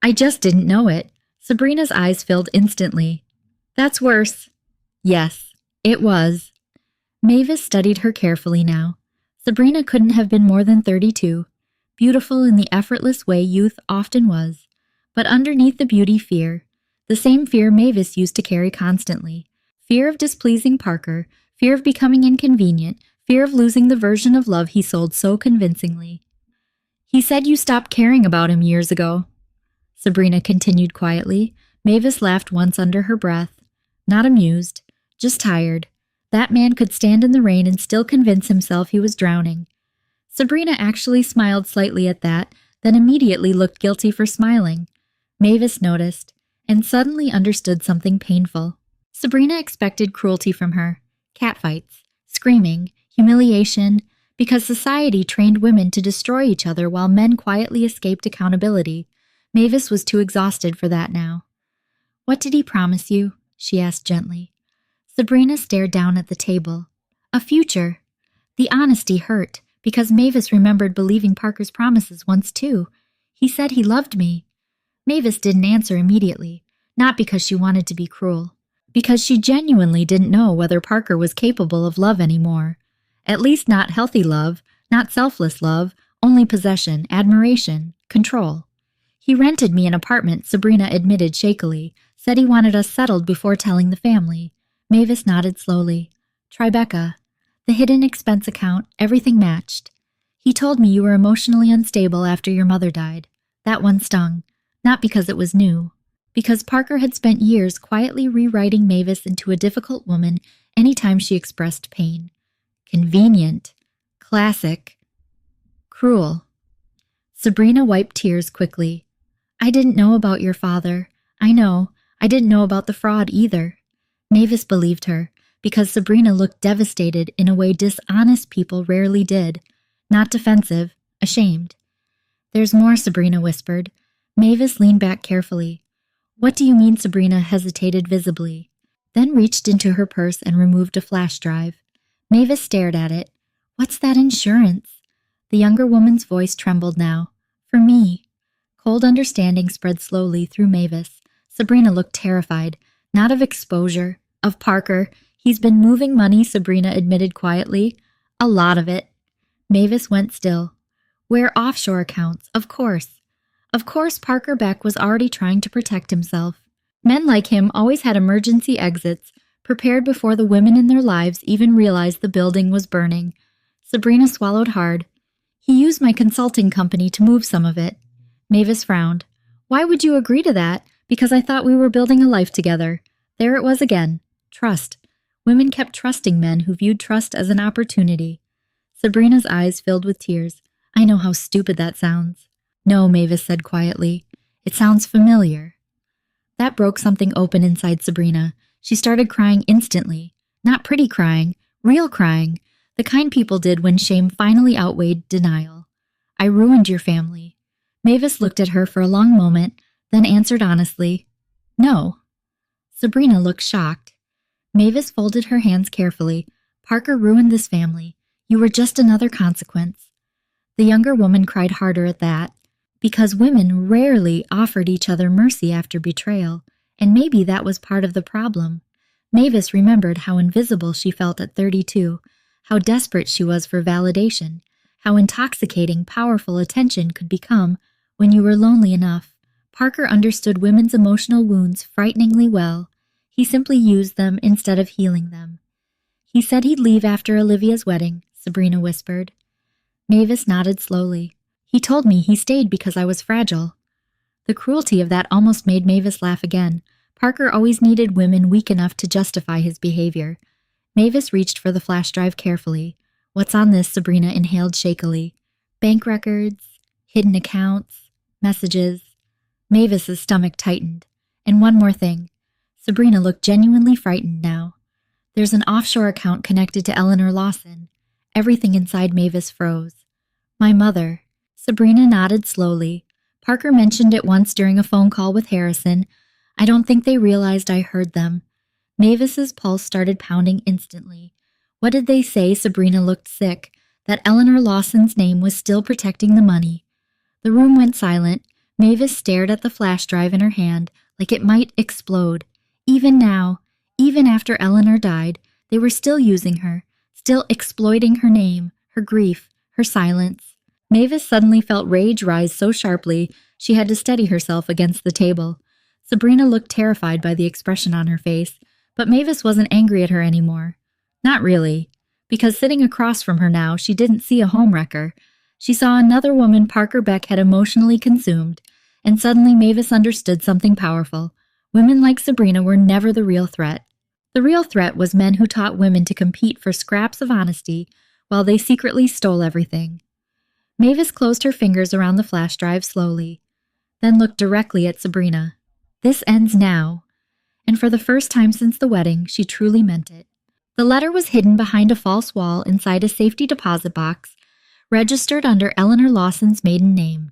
I just didn't know it. Sabrina's eyes filled instantly. That's worse. Yes, it was. Mavis studied her carefully now. Sabrina couldn't have been more than 32, beautiful in the effortless way youth often was, but underneath the beauty fear, the same fear Mavis used to carry constantly. Fear of displeasing Parker, fear of becoming inconvenient, fear of losing the version of love he sold so convincingly. He said you stopped caring about him years ago. Sabrina continued quietly. Mavis laughed once under her breath. Not amused, just tired. That man could stand in the rain and still convince himself he was drowning. Sabrina actually smiled slightly at that, then immediately looked guilty for smiling. Mavis noticed, and suddenly understood something painful. Sabrina expected cruelty from her. Catfights, screaming, humiliation, because society trained women to destroy each other while men quietly escaped accountability. Mavis was too exhausted for that now. What did he promise you? She asked gently. Sabrina stared down at the table. A future. The honesty hurt, because Mavis remembered believing Parker's promises once too. He said he loved me. Mavis didn't answer immediately, not because she wanted to be cruel, because she genuinely didn't know whether Parker was capable of love anymore. At least not healthy love, not selfless love, only possession, admiration, control. He rented me an apartment, Sabrina admitted shakily, said he wanted us settled before telling the family. Mavis nodded slowly. Tribeca. The hidden expense account, everything matched. He told me you were emotionally unstable after your mother died. That one stung. Not because it was new. Because Parker had spent years quietly rewriting Mavis into a difficult woman anytime she expressed pain. Convenient. Classic. Cruel. Sabrina wiped tears quickly. I didn't know about your father. I know. I didn't know about the fraud either. Mavis believed her, because Sabrina looked devastated in a way dishonest people rarely did. Not defensive, ashamed. There's more, Sabrina whispered. Mavis leaned back carefully. What do you mean? Sabrina hesitated visibly, then reached into her purse and removed a flash drive. Mavis stared at it. What's that insurance? The younger woman's voice trembled now. For me. Cold understanding spread slowly through Mavis. Sabrina looked terrified, not of exposure, of Parker. He's been moving money, Sabrina admitted quietly. A lot of it. Mavis went still. Where offshore accounts, of course. Of course Parker Beck was already trying to protect himself. Men like him always had emergency exits, prepared before the women in their lives even realized the building was burning. Sabrina swallowed hard. He used my consulting company to move some of it. Mavis frowned. Why would you agree to that? Because I thought we were building a life together. There it was again. Trust. Women kept trusting men who viewed trust as an opportunity. Sabrina's eyes filled with tears. I know how stupid that sounds. No, Mavis said quietly. It sounds familiar. That broke something open inside Sabrina. She started crying instantly. Not pretty crying, real crying. The kind people did when shame finally outweighed denial. I ruined your family. Mavis looked at her for a long moment, then answered honestly, No. Sabrina looked shocked. Mavis folded her hands carefully. Parker ruined this family. You were just another consequence. The younger woman cried harder at that, because women rarely offered each other mercy after betrayal, and maybe that was part of the problem. Mavis remembered how invisible she felt at 32, how desperate she was for validation, how intoxicating powerful attention could become when you were lonely enough. Parker understood women's emotional wounds frighteningly well. He simply used them instead of healing them. He said he'd leave after Olivia's wedding, Sabrina whispered. Mavis nodded slowly. He told me he stayed because I was fragile. The cruelty of that almost made Mavis laugh again. Parker always needed women weak enough to justify his behavior. Mavis reached for the flash drive carefully. What's on this? Sabrina inhaled shakily. Bank records, hidden accounts, messages. Mavis's stomach tightened. And one more thing. Sabrina looked genuinely frightened now. There's an offshore account connected to Eleanor Lawson. Everything inside Mavis froze. My mother. Sabrina nodded slowly. Parker mentioned it once during a phone call with Harrison. I don't think they realized I heard them. Mavis's pulse started pounding instantly. What did they say? Sabrina looked sick, that Eleanor Lawson's name was still protecting the money. The room went silent. Mavis stared at the flash drive in her hand like it might explode. Even now, even after Eleanor died, they were still using her, still exploiting her name, her grief, her silence. Mavis suddenly felt rage rise so sharply she had to steady herself against the table. Sabrina looked terrified by the expression on her face, but Mavis wasn't angry at her anymore. Not really, because sitting across from her now, she didn't see a homewrecker. She saw another woman Parker Beck had emotionally consumed, and suddenly Mavis understood something powerful. Women like Sabrina were never the real threat. The real threat was men who taught women to compete for scraps of honesty while they secretly stole everything. Mavis closed her fingers around the flash drive slowly, then looked directly at Sabrina. This ends now. And for the first time since the wedding, she truly meant it. The letter was hidden behind a false wall inside a safety deposit box, registered under Eleanor Lawson's maiden name.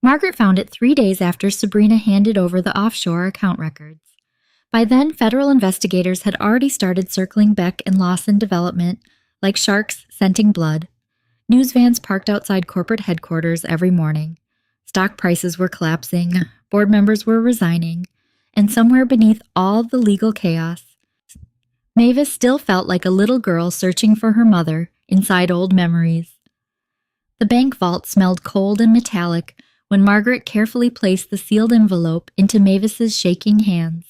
Margaret found it 3 days after Sabrina handed over the offshore account records. By then, federal investigators had already started circling Beck and Lawson development like sharks scenting blood. News vans parked outside corporate headquarters every morning. Stock prices were collapsing, board members were resigning, and somewhere beneath all the legal chaos, Mavis still felt like a little girl searching for her mother inside old memories. The bank vault smelled cold and metallic when Margaret carefully placed the sealed envelope into Mavis's shaking hands.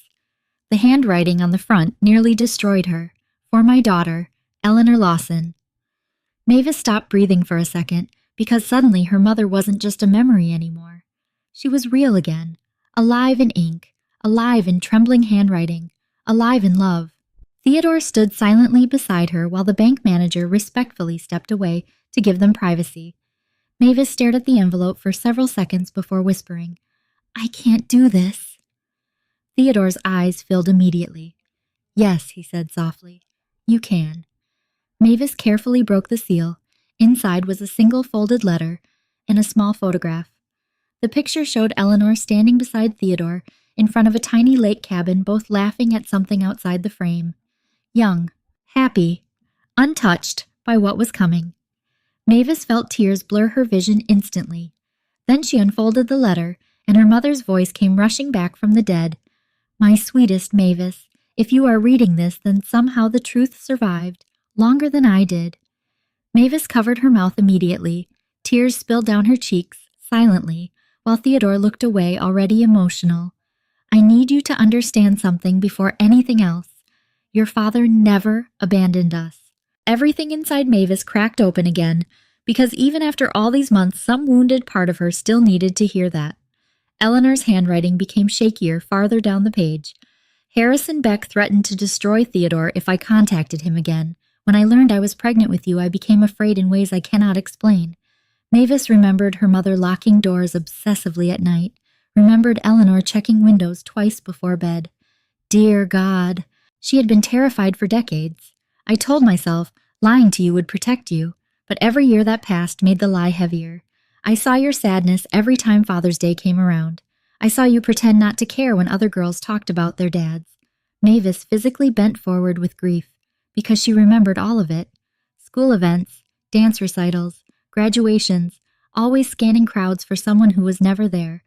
The handwriting on the front nearly destroyed her. For my daughter, Eleanor Lawson. Mavis stopped breathing for a second because suddenly her mother wasn't just a memory anymore. She was real again, alive in ink, alive in trembling handwriting, alive in love. Theodore stood silently beside her while the bank manager respectfully stepped away to give them privacy. Mavis stared at the envelope for several seconds before whispering, "I can't do this." Theodore's eyes filled immediately. "Yes," he said softly, "you can." Mavis carefully broke the seal. Inside was a single folded letter and a small photograph. The picture showed Eleanor standing beside Theodore in front of a tiny lake cabin, both laughing at something outside the frame. Young, happy, untouched by what was coming. Mavis felt tears blur her vision instantly. Then she unfolded the letter, and her mother's voice came rushing back from the dead. "My sweetest Mavis, if you are reading this, then somehow the truth survived, longer than I did." Mavis covered her mouth immediately. Tears spilled down her cheeks, silently, while Theodore looked away, already emotional. "I need you to understand something before anything else. Your father never abandoned us." Everything inside Mavis cracked open again, because even after all these months, some wounded part of her still needed to hear that. Eleanor's handwriting became shakier farther down the page. "Harrison Beck threatened to destroy Theodore if I contacted him again. When I learned I was pregnant with you, I became afraid in ways I cannot explain." Mavis remembered her mother locking doors obsessively at night, remembered Eleanor checking windows twice before bed. Dear God, she had been terrified for decades. I told myself lying to you would protect you, but every year that passed made the lie heavier. I saw your sadness every time Father's Day came around. I saw you pretend not to care when other girls talked about their dads. Mavis physically bent forward with grief, because she remembered all of it. School events, dance recitals, graduations, always scanning crowds for someone who was never there.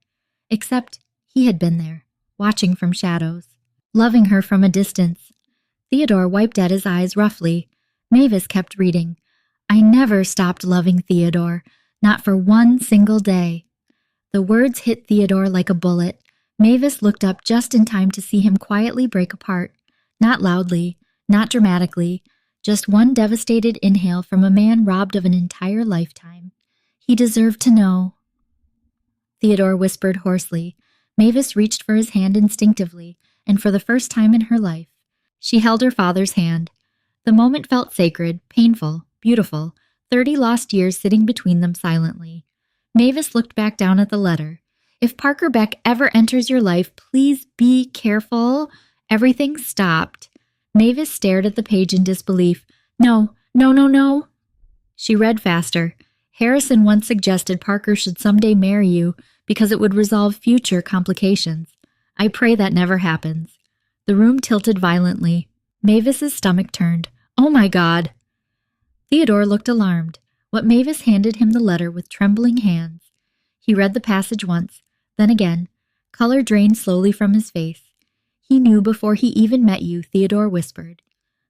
Except he had been there, watching from shadows, loving her from a distance. Theodore wiped at his eyes roughly. Mavis kept reading. "I never stopped loving Theodore, not for one single day." The words hit Theodore like a bullet. Mavis looked up just in time to see him quietly break apart. Not loudly, not dramatically, just one devastated inhale from a man robbed of an entire lifetime. "He deserved to know," Theodore whispered hoarsely. Mavis reached for his hand instinctively, and for the first time in her life, she held her father's hand. The moment felt sacred, painful, beautiful, 30 lost years sitting between them silently. Mavis looked back down at the letter. "If Parker Beck ever enters your life, please be careful." Everything stopped. Mavis stared at the page in disbelief. No. She read faster. "Harrison once suggested Parker should someday marry you because it would resolve future complications. I pray that never happens." The room tilted violently. Mavis's stomach turned. Oh my God! Theodore looked alarmed, but Mavis handed him the letter with trembling hands. He read the passage once, then again. Color drained slowly from his face. He knew before he even met you, Theodore whispered.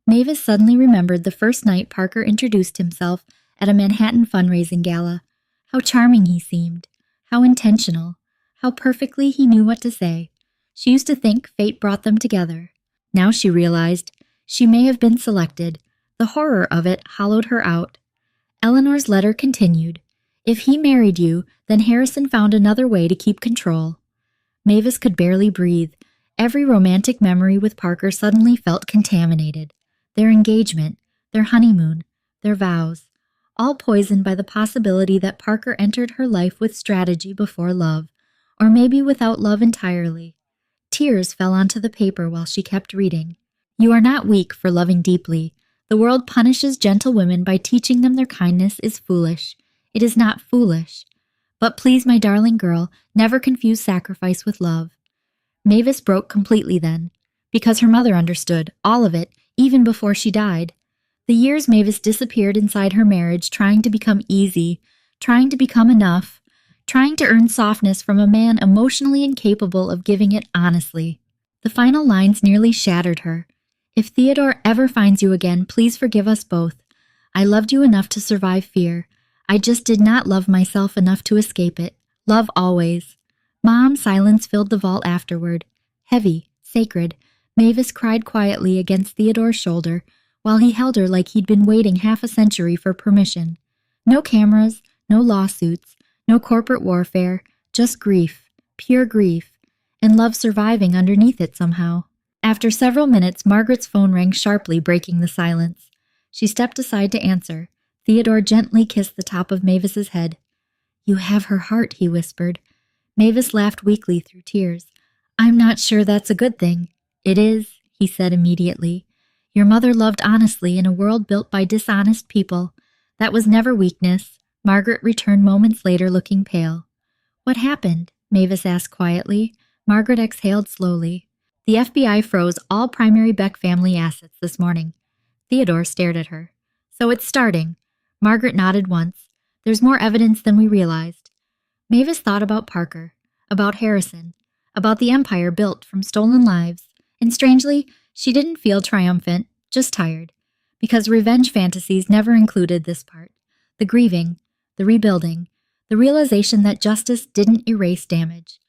Mavis suddenly remembered the first night Parker introduced himself at a Manhattan fundraising gala. How charming he seemed. How intentional. How perfectly he knew what to say. She used to think fate brought them together. Now she realized she may have been selected. The horror of it hollowed her out. Eleanor's letter continued. If he married you, then Harrison found another way to keep control. Mavis could barely breathe. Every romantic memory with Parker suddenly felt contaminated. Their engagement, their honeymoon, their vows, all poisoned by the possibility that Parker entered her life with strategy before love, or maybe without love entirely. Tears fell onto the paper while she kept reading. You are not weak for loving deeply. The world punishes gentle women by teaching them their kindness is foolish. It is not foolish. But please, my darling girl, never confuse sacrifice with love. Mavis broke completely then, because her mother understood, all of it, even before she died. The years Mavis disappeared inside her marriage trying to become easy, trying to become enough, trying to earn softness from a man emotionally incapable of giving it honestly. The final lines nearly shattered her. If Theodore ever finds you again, please forgive us both. I loved you enough to survive fear. I just did not love myself enough to escape it. Love always. Mom's silence filled the vault afterward. Heavy, sacred, Mavis cried quietly against Theodore's shoulder while he held her like he'd been waiting half a century for permission. No cameras, no lawsuits, no corporate warfare, just grief, pure grief, and love surviving underneath it somehow. After several minutes, Margaret's phone rang sharply, breaking the silence. She stepped aside to answer. Theodore gently kissed the top of Mavis's head. You have her heart, he whispered. Mavis laughed weakly through tears. I'm not sure that's a good thing. It is, he said immediately. Your mother loved honestly in a world built by dishonest people. That was never weakness. Margaret returned moments later looking pale. What happened? Mavis asked quietly. Margaret exhaled slowly. The FBI froze all primary Beck family assets this morning. Theodore stared at her. So it's starting. Margaret nodded once. There's more evidence than we realized. Mavis thought about Parker, about Harrison, about the empire built from stolen lives, and strangely, she didn't feel triumphant, just tired, because revenge fantasies never included this part. The grieving, the rebuilding, the realization that justice didn't erase damage.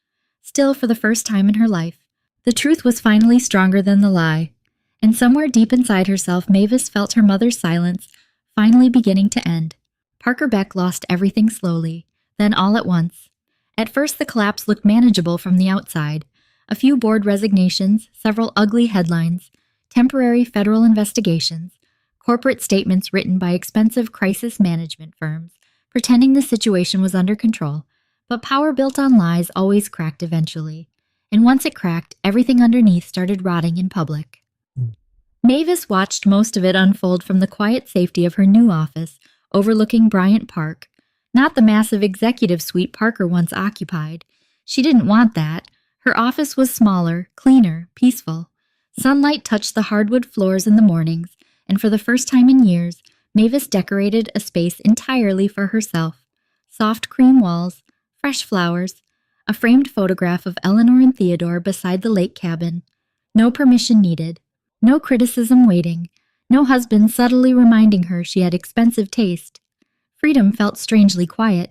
Still, for the first time in her life, the truth was finally stronger than the lie, and somewhere deep inside herself, Mavis felt her mother's silence finally beginning to end. Parker Beck lost everything slowly, then all at once. At first, the collapse looked manageable from the outside. A few board resignations, several ugly headlines, temporary federal investigations, corporate statements written by expensive crisis management firms, pretending the situation was under control. But power built on lies always cracked eventually. And once it cracked, everything underneath started rotting in public. Mavis watched most of it unfold from the quiet safety of her new office, overlooking Bryant Park. Not the massive executive suite Parker once occupied. She didn't want that. Her office was smaller, cleaner, peaceful. Sunlight touched the hardwood floors in the mornings, and for the first time in years, Mavis decorated a space entirely for herself. Soft cream walls, fresh flowers, a framed photograph of Eleanor and Theodore beside the lake cabin. No permission needed. No criticism waiting. No husband subtly reminding her she had expensive taste. Freedom felt strangely quiet.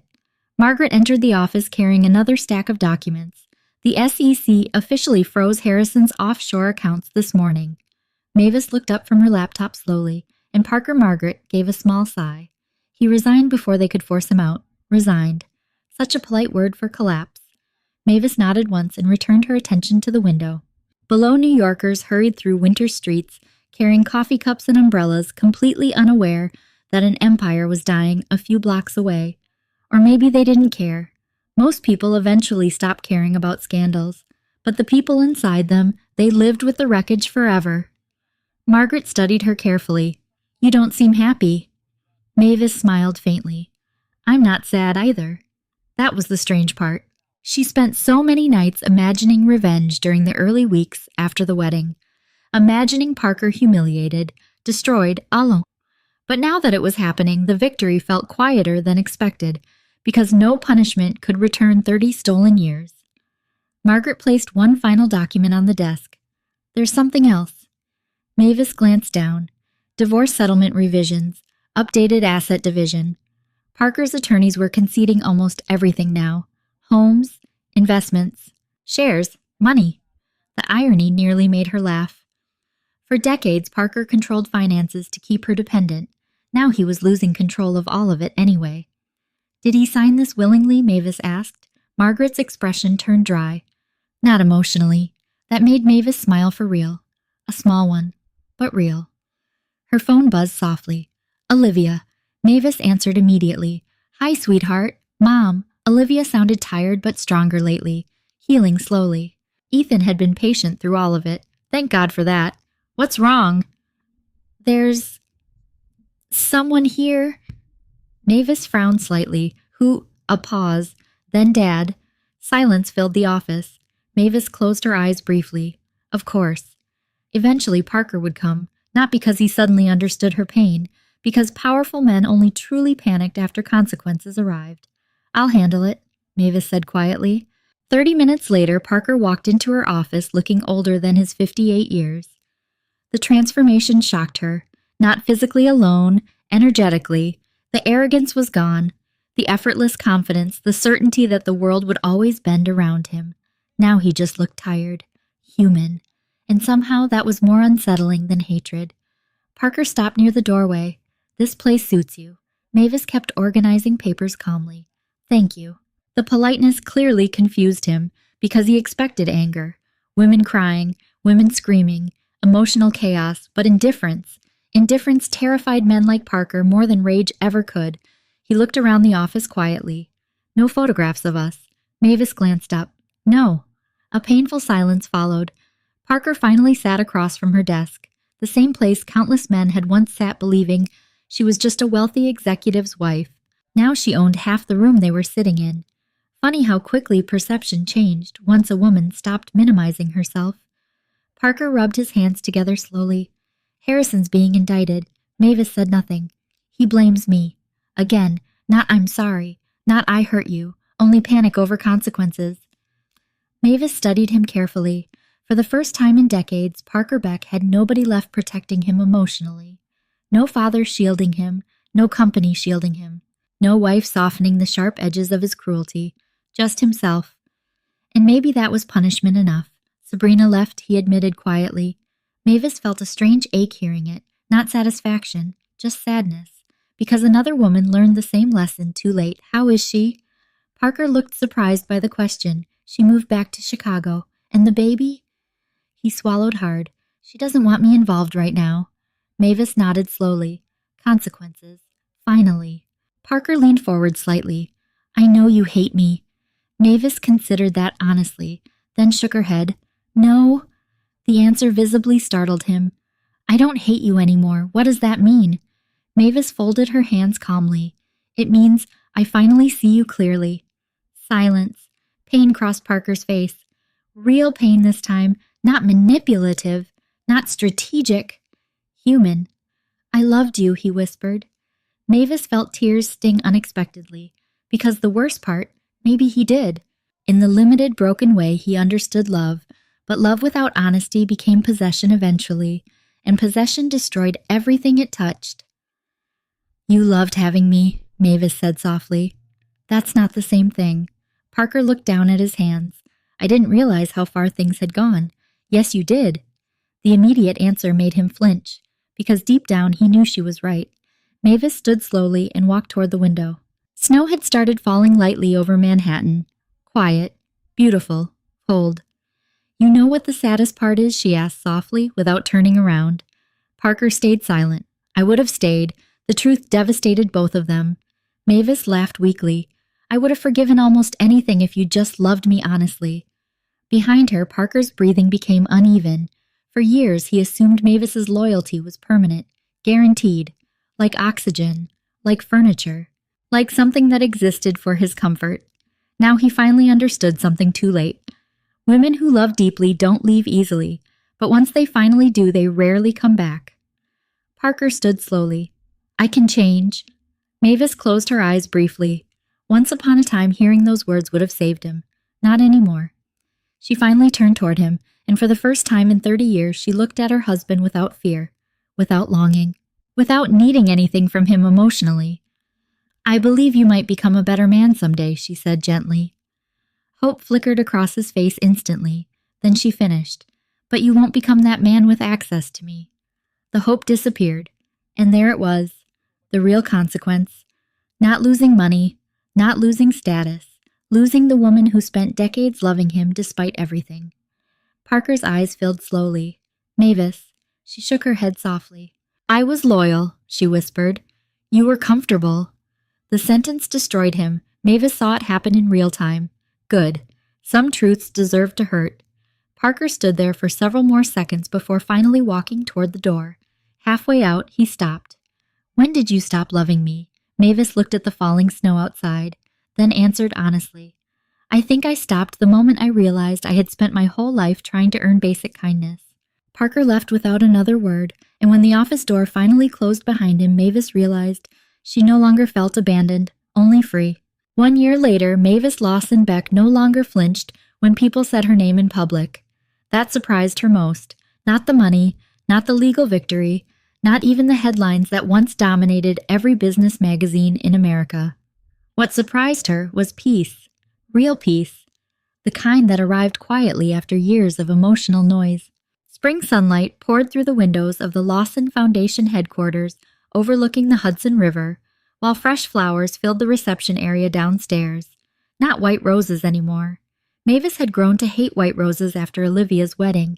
Margaret entered the office carrying another stack of documents. The SEC officially froze Harrison's offshore accounts this morning. Mavis looked up from her laptop slowly, and Parker Margaret gave a small sigh. He resigned before they could force him out. Resigned. Such a polite word for collapse. Mavis nodded once and returned her attention to the window. Below, New Yorkers hurried through winter streets, carrying coffee cups and umbrellas, completely unaware that an empire was dying a few blocks away. Or maybe they didn't care. Most people eventually stopped caring about scandals, but the people inside them, they lived with the wreckage forever. Margaret studied her carefully. You don't seem happy. Mavis smiled faintly. I'm not sad either. That was the strange part. She spent so many nights imagining revenge during the early weeks after the wedding. imagining Parker humiliated, destroyed, alone. But now that it was happening, the victory felt quieter than expected, because no punishment could return 30 stolen years. Margaret placed one final document on the desk. There's something else. Mavis glanced down. Divorce settlement revisions, updated asset division. Parker's attorneys were conceding almost everything now. Homes, investments, shares, money. The irony nearly made her laugh. For decades, Parker controlled finances to keep her dependent. Now he was losing control of all of it anyway. Did he sign this willingly? Mavis asked. Margaret's expression turned dry. Not emotionally. That made Mavis smile for real. A small one, but real. Her phone buzzed softly. Olivia. Mavis answered immediately. Hi, sweetheart. Mom. Olivia sounded tired but stronger lately, healing slowly. Ethan had been patient through all of it. Thank God for that. What's wrong? There's someone here. Mavis frowned slightly. Who? A pause. Then Dad. Silence filled the office. Mavis closed her eyes briefly. Of course. Eventually Parker would come, not because he suddenly understood her pain, because powerful men only truly panicked after consequences arrived. I'll handle it, Mavis said quietly. 30 minutes later, Parker walked into her office looking older than his 58 years. The transformation shocked her. Not physically alone, energetically. The arrogance was gone. The effortless confidence, the certainty that the world would always bend around him. Now he just looked tired. Human. And somehow that was more unsettling than hatred. Parker stopped near the doorway. This place suits you. Mavis kept organizing papers calmly. Thank you. The politeness clearly confused him, because he expected anger. Women crying, women screaming, emotional chaos, but indifference. Indifference terrified men like Parker more than rage ever could. He looked around the office quietly. No photographs of us. Mavis glanced up. No. A painful silence followed. Parker finally sat across from her desk, the same place countless men had once sat believing she was just a wealthy executive's wife. Now she owned half the room they were sitting in. Funny how quickly perception changed once a woman stopped minimizing herself. Parker rubbed his hands together slowly. Harrison's being indicted. Mavis said nothing. He blames me. Again, not I'm sorry, not I hurt you, only panic over consequences. Mavis studied him carefully. For the first time in decades, Parker Beck had nobody left protecting him emotionally. No father shielding him, no company shielding him. No wife softening the sharp edges of his cruelty, just himself. And maybe that was punishment enough. Sabrina left, he admitted quietly. Mavis felt a strange ache hearing it, not satisfaction, just sadness, because another woman learned the same lesson too late. How is she? Parker looked surprised by the question. She moved back to Chicago. And the baby? He swallowed hard. She doesn't want me involved right now. Mavis nodded slowly. Consequences. Finally. Parker leaned forward slightly. I know you hate me. Mavis considered that honestly, then shook her head. No. The answer visibly startled him. I don't hate you anymore. What does that mean? Mavis folded her hands calmly. It means I finally see you clearly. Silence. Pain crossed Parker's face. Real pain this time, not manipulative, not strategic. Human. I loved you, he whispered. Mavis felt tears sting unexpectedly, because the worst part, maybe he did. In the limited, broken way he understood love, but love without honesty became possession eventually, and possession destroyed everything it touched. You loved having me, Mavis said softly. That's not the same thing. Parker looked down at his hands. I didn't realize how far things had gone. Yes, you did. The immediate answer made him flinch, because deep down he knew she was right. Mavis stood slowly and walked toward the window. Snow had started falling lightly over Manhattan. Quiet, beautiful, cold. You know what the saddest part is? She asked softly, without turning around. Parker stayed silent. I would have stayed. The truth devastated both of them. Mavis laughed weakly. I would have forgiven almost anything if you just loved me honestly. Behind her, Parker's breathing became uneven. For years, he assumed Mavis's loyalty was permanent, guaranteed, like oxygen, like furniture, like something that existed for his comfort. Now he finally understood something too late. Women who love deeply don't leave easily. but once they finally do, they rarely come back. Parker stood slowly. I can change. Mavis closed her eyes briefly. Once upon a time, hearing those words would have saved him. Not anymore. She finally turned toward him, and for the first time in 30 years, she looked at her husband without fear, without longing, without needing anything from him emotionally. I believe you might become a better man someday, she said gently. Hope flickered across his face instantly. Then she finished, but you won't become that man with access to me. The hope disappeared, and there it was, the real consequence. Not losing money, not losing status, losing the woman who spent decades loving him despite everything. Parker's eyes filled slowly. Mavis, she shook her head softly. I was loyal, she whispered. You were comfortable. The sentence destroyed him. Mavis saw it happen in real time. Good. Some truths deserved to hurt. Parker stood there for several more seconds before finally walking toward the door. Halfway out, he stopped. When did you stop loving me? Mavis looked at the falling snow outside, then answered honestly. I think I stopped the moment I realized I had spent my whole life trying to earn basic kindness. Parker left without another word, and when the office door finally closed behind him, Mavis realized she no longer felt abandoned, only free. 1 year later, Mavis Lawson Beck no longer flinched when people said her name in public. That surprised her most. Not the money, not the legal victory, not even the headlines that once dominated every business magazine in America. What surprised her was peace, real peace, the kind that arrived quietly after years of emotional noise. Spring sunlight poured through the windows of the Lawson Foundation headquarters overlooking the Hudson River, while fresh flowers filled the reception area downstairs. Not white roses anymore. Mavis had grown to hate white roses after Olivia's wedding.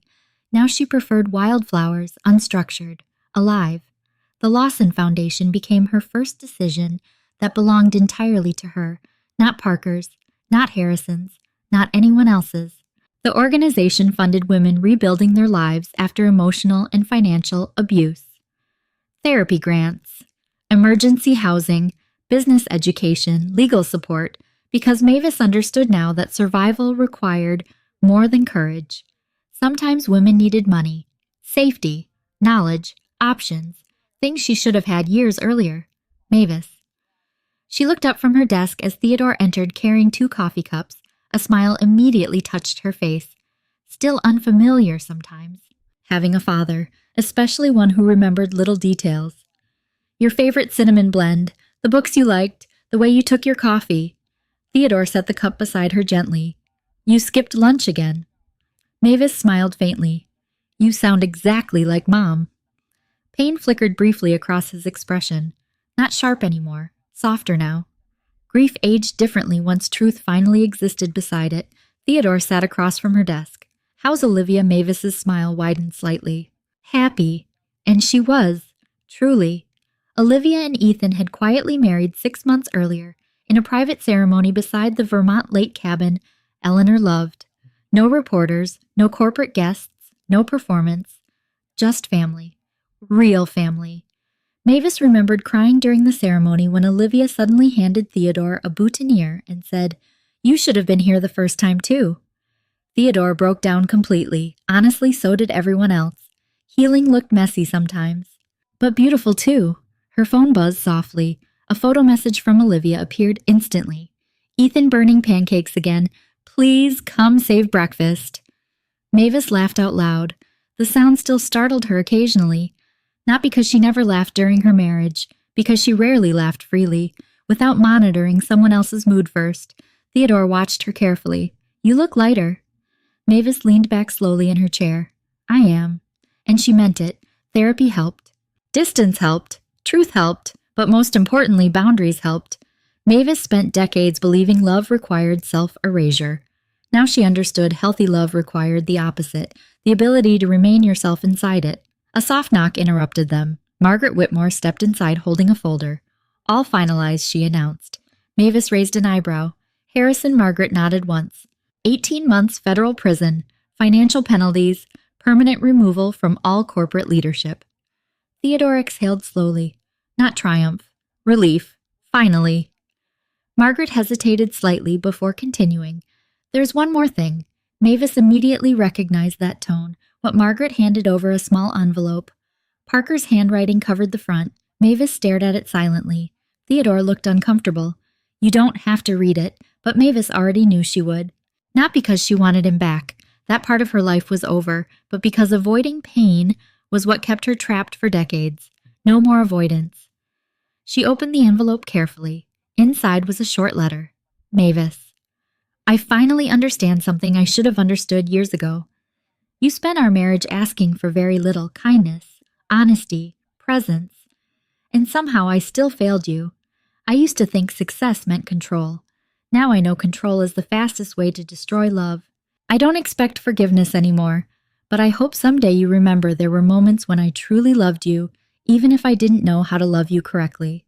Now she preferred wildflowers, unstructured, alive. The Lawson Foundation became her first decision that belonged entirely to her, not Parker's, not Harrison's, not anyone else's. The organization funded women rebuilding their lives after emotional and financial abuse. Therapy grants, emergency housing, business education, legal support, because Mavis understood now that survival required more than courage. Sometimes women needed money, safety, knowledge, options, things she should have had years earlier. Mavis. She looked up from her desk as Theodore entered carrying 2 coffee cups. A smile immediately touched her face. Still unfamiliar sometimes. Having a father, especially one who remembered little details. Your favorite cinnamon blend, the books you liked, the way you took your coffee. Theodore set the cup beside her gently. You skipped lunch again. Mavis smiled faintly. You sound exactly like Mom. Pain flickered briefly across his expression. Not sharp anymore, softer now. Grief aged differently once truth finally existed beside it. Theodore sat across from her desk. How's Olivia? Mavis's smile widened slightly. Happy. And she was. Truly. Olivia and Ethan had quietly married 6 months earlier, in a private ceremony beside the Vermont lake cabin Eleanor loved. No reporters, no corporate guests, no performance. Just family. Real family. Mavis remembered crying during the ceremony when Olivia suddenly handed Theodore a boutonniere and said, You should have been here the first time too. Theodore broke down completely. Honestly, so did everyone else. Healing looked messy sometimes. But beautiful too. Her phone buzzed softly. A photo message from Olivia appeared instantly. Ethan burning pancakes again. Please come save breakfast. Mavis laughed out loud. The sound still startled her occasionally. Not because she never laughed during her marriage, because she rarely laughed freely, without monitoring someone else's mood first. Theodore watched her carefully. You look lighter. Mavis leaned back slowly in her chair. I am. And she meant it. Therapy helped. Distance helped. Truth helped. But most importantly, boundaries helped. Mavis spent decades believing love required self-erasure. Now she understood healthy love required the opposite, the ability to remain yourself inside it. A soft knock interrupted them. Margaret Whitmore stepped inside holding a folder. All finalized, she announced. Mavis raised an eyebrow. Harris and Margaret nodded once. 18 months federal prison, financial penalties, permanent removal from all corporate leadership. Theodore exhaled slowly. Not triumph. Relief. Finally. Margaret hesitated slightly before continuing. There's one more thing. Mavis immediately recognized that tone, but Margaret handed over a small envelope. Parker's handwriting covered the front. Mavis stared at it silently. Theodore looked uncomfortable. You don't have to read it, but Mavis already knew she would. Not because she wanted him back. That part of her life was over, but because avoiding pain was what kept her trapped for decades. No more avoidance. She opened the envelope carefully. Inside was a short letter. Mavis. I finally understand something I should have understood years ago. You spent our marriage asking for very little kindness, honesty, presence, and somehow I still failed you. I used to think success meant control. Now I know control is the fastest way to destroy love. I don't expect forgiveness anymore, but I hope someday you remember there were moments when I truly loved you, even if I didn't know how to love you correctly.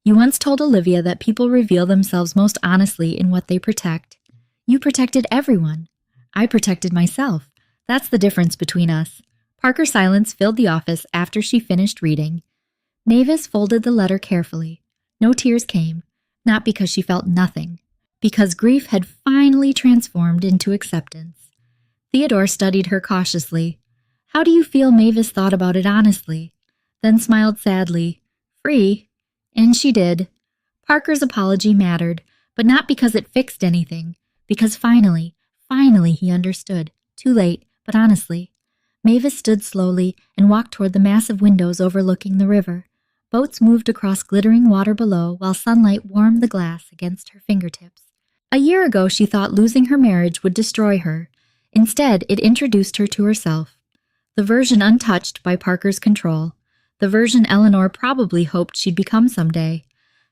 You once told Olivia that people reveal themselves most honestly in what they protect. You protected everyone. I protected myself. That's the difference between us. Parker's silence filled the office after she finished reading. Mavis folded the letter carefully. No tears came, not because she felt nothing, because grief had finally transformed into acceptance. Theodore studied her cautiously. How do you feel Mavis thought about it honestly? Then smiled sadly. Free. And she did. Parker's apology mattered, but not because it fixed anything, because finally he understood. Too late, but honestly. Mavis stood slowly and walked toward the massive windows overlooking the river. Boats moved across glittering water below while sunlight warmed the glass against her fingertips. A year ago she thought losing her marriage would destroy her. Instead, it introduced her to herself. The version untouched by Parker's control. The version Eleanor probably hoped she'd become someday.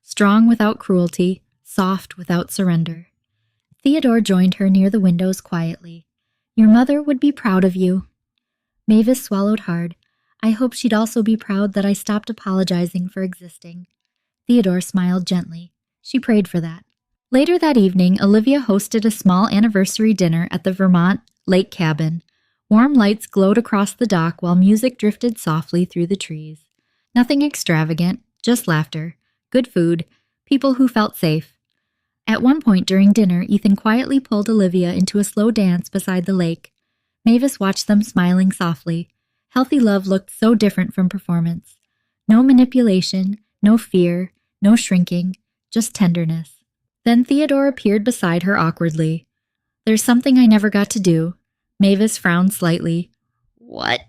Strong without cruelty, soft without surrender. Theodore joined her near the windows quietly. Your mother would be proud of you. Mavis swallowed hard. I hope she'd also be proud that I stopped apologizing for existing. Theodore smiled gently. She prayed for that. Later that evening, Olivia hosted a small anniversary dinner at the Vermont lake cabin. Warm lights glowed across the dock while music drifted softly through the trees. Nothing extravagant, just laughter, good food, people who felt safe. At one point during dinner, Ethan quietly pulled Olivia into a slow dance beside the lake. Mavis watched them smiling softly. Healthy love looked so different from performance. No manipulation, no fear, no shrinking, just tenderness. Then Theodore appeared beside her awkwardly. There's something I never got to do. Mavis frowned slightly. What?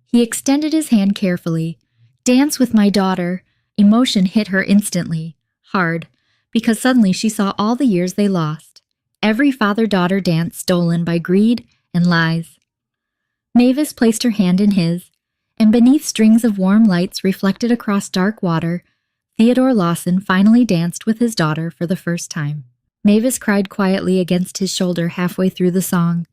He extended his hand carefully. Dance with my daughter. Emotion hit her instantly. Hard. Because suddenly she saw all the years they lost. Every father-daughter dance stolen by greed and lies. Mavis placed her hand in his, and beneath strings of warm lights reflected across dark water, Theodore Lawson finally danced with his daughter for the first time. Mavis cried quietly against his shoulder halfway through the song.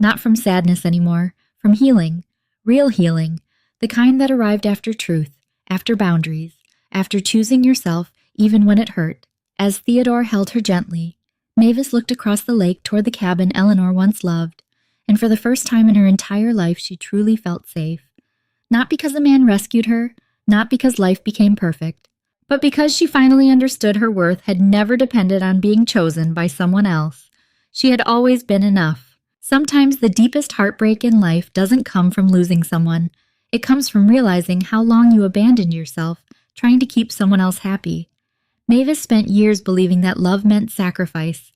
Not from sadness anymore, from healing. Real healing. The kind that arrived after truth, after boundaries, after choosing yourself even when it hurt. As Theodore held her gently, Mavis looked across the lake toward the cabin Eleanor once loved, and for the first time in her entire life she truly felt safe. Not because a man rescued her, not because life became perfect, but because she finally understood her worth had never depended on being chosen by someone else. She had always been enough. Sometimes the deepest heartbreak in life doesn't come from losing someone. It comes from realizing how long you abandoned yourself, trying to keep someone else happy. Mavis spent years believing that love meant sacrifice.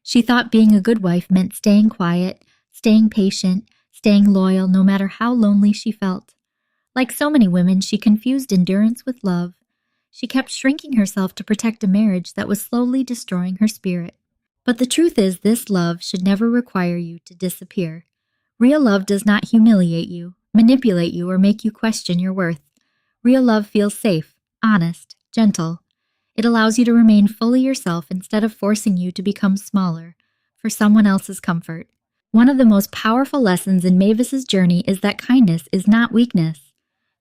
She thought being a good wife meant staying quiet, staying patient, staying loyal no matter how lonely she felt. Like so many women, she confused endurance with love. She kept shrinking herself to protect a marriage that was slowly destroying her spirit. But the truth is, this love should never require you to disappear. Real love does not humiliate you, manipulate you, or make you question your worth. Real love feels safe, honest, gentle. It allows you to remain fully yourself instead of forcing you to become smaller for someone else's comfort. One of the most powerful lessons in Mavis's journey is that kindness is not weakness.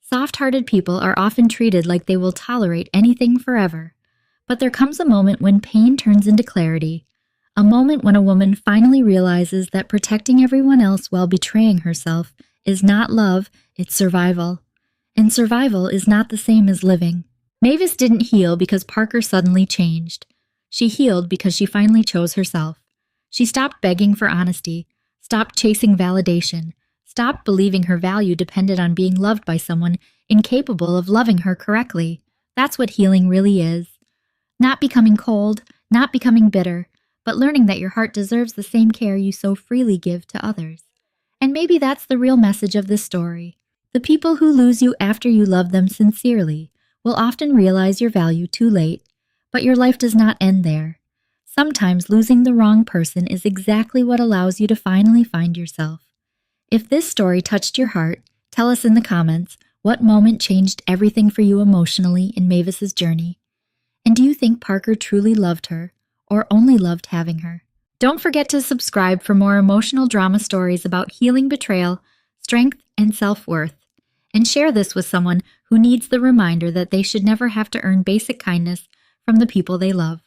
Soft-hearted people are often treated like they will tolerate anything forever. But there comes a moment when pain turns into clarity, a moment when a woman finally realizes that protecting everyone else while betraying herself is not love, it's survival. And survival is not the same as living. Mavis didn't heal because Parker suddenly changed. She healed because she finally chose herself. She stopped begging for honesty, stopped chasing validation, stopped believing her value depended on being loved by someone incapable of loving her correctly. That's what healing really is. Not becoming cold, not becoming bitter, but learning that your heart deserves the same care you so freely give to others. And maybe that's the real message of this story. The people who lose you after you love them sincerely will often realize your value too late, but your life does not end there. Sometimes losing the wrong person is exactly what allows you to finally find yourself. If this story touched your heart, tell us in the comments what moment changed everything for you emotionally in Mavis's journey. And do you think Parker truly loved her, or only loved having her? Don't forget to subscribe for more emotional drama stories about healing betrayal, strength, and self-worth. And share this with someone who needs the reminder that they should never have to earn basic kindness from the people they love.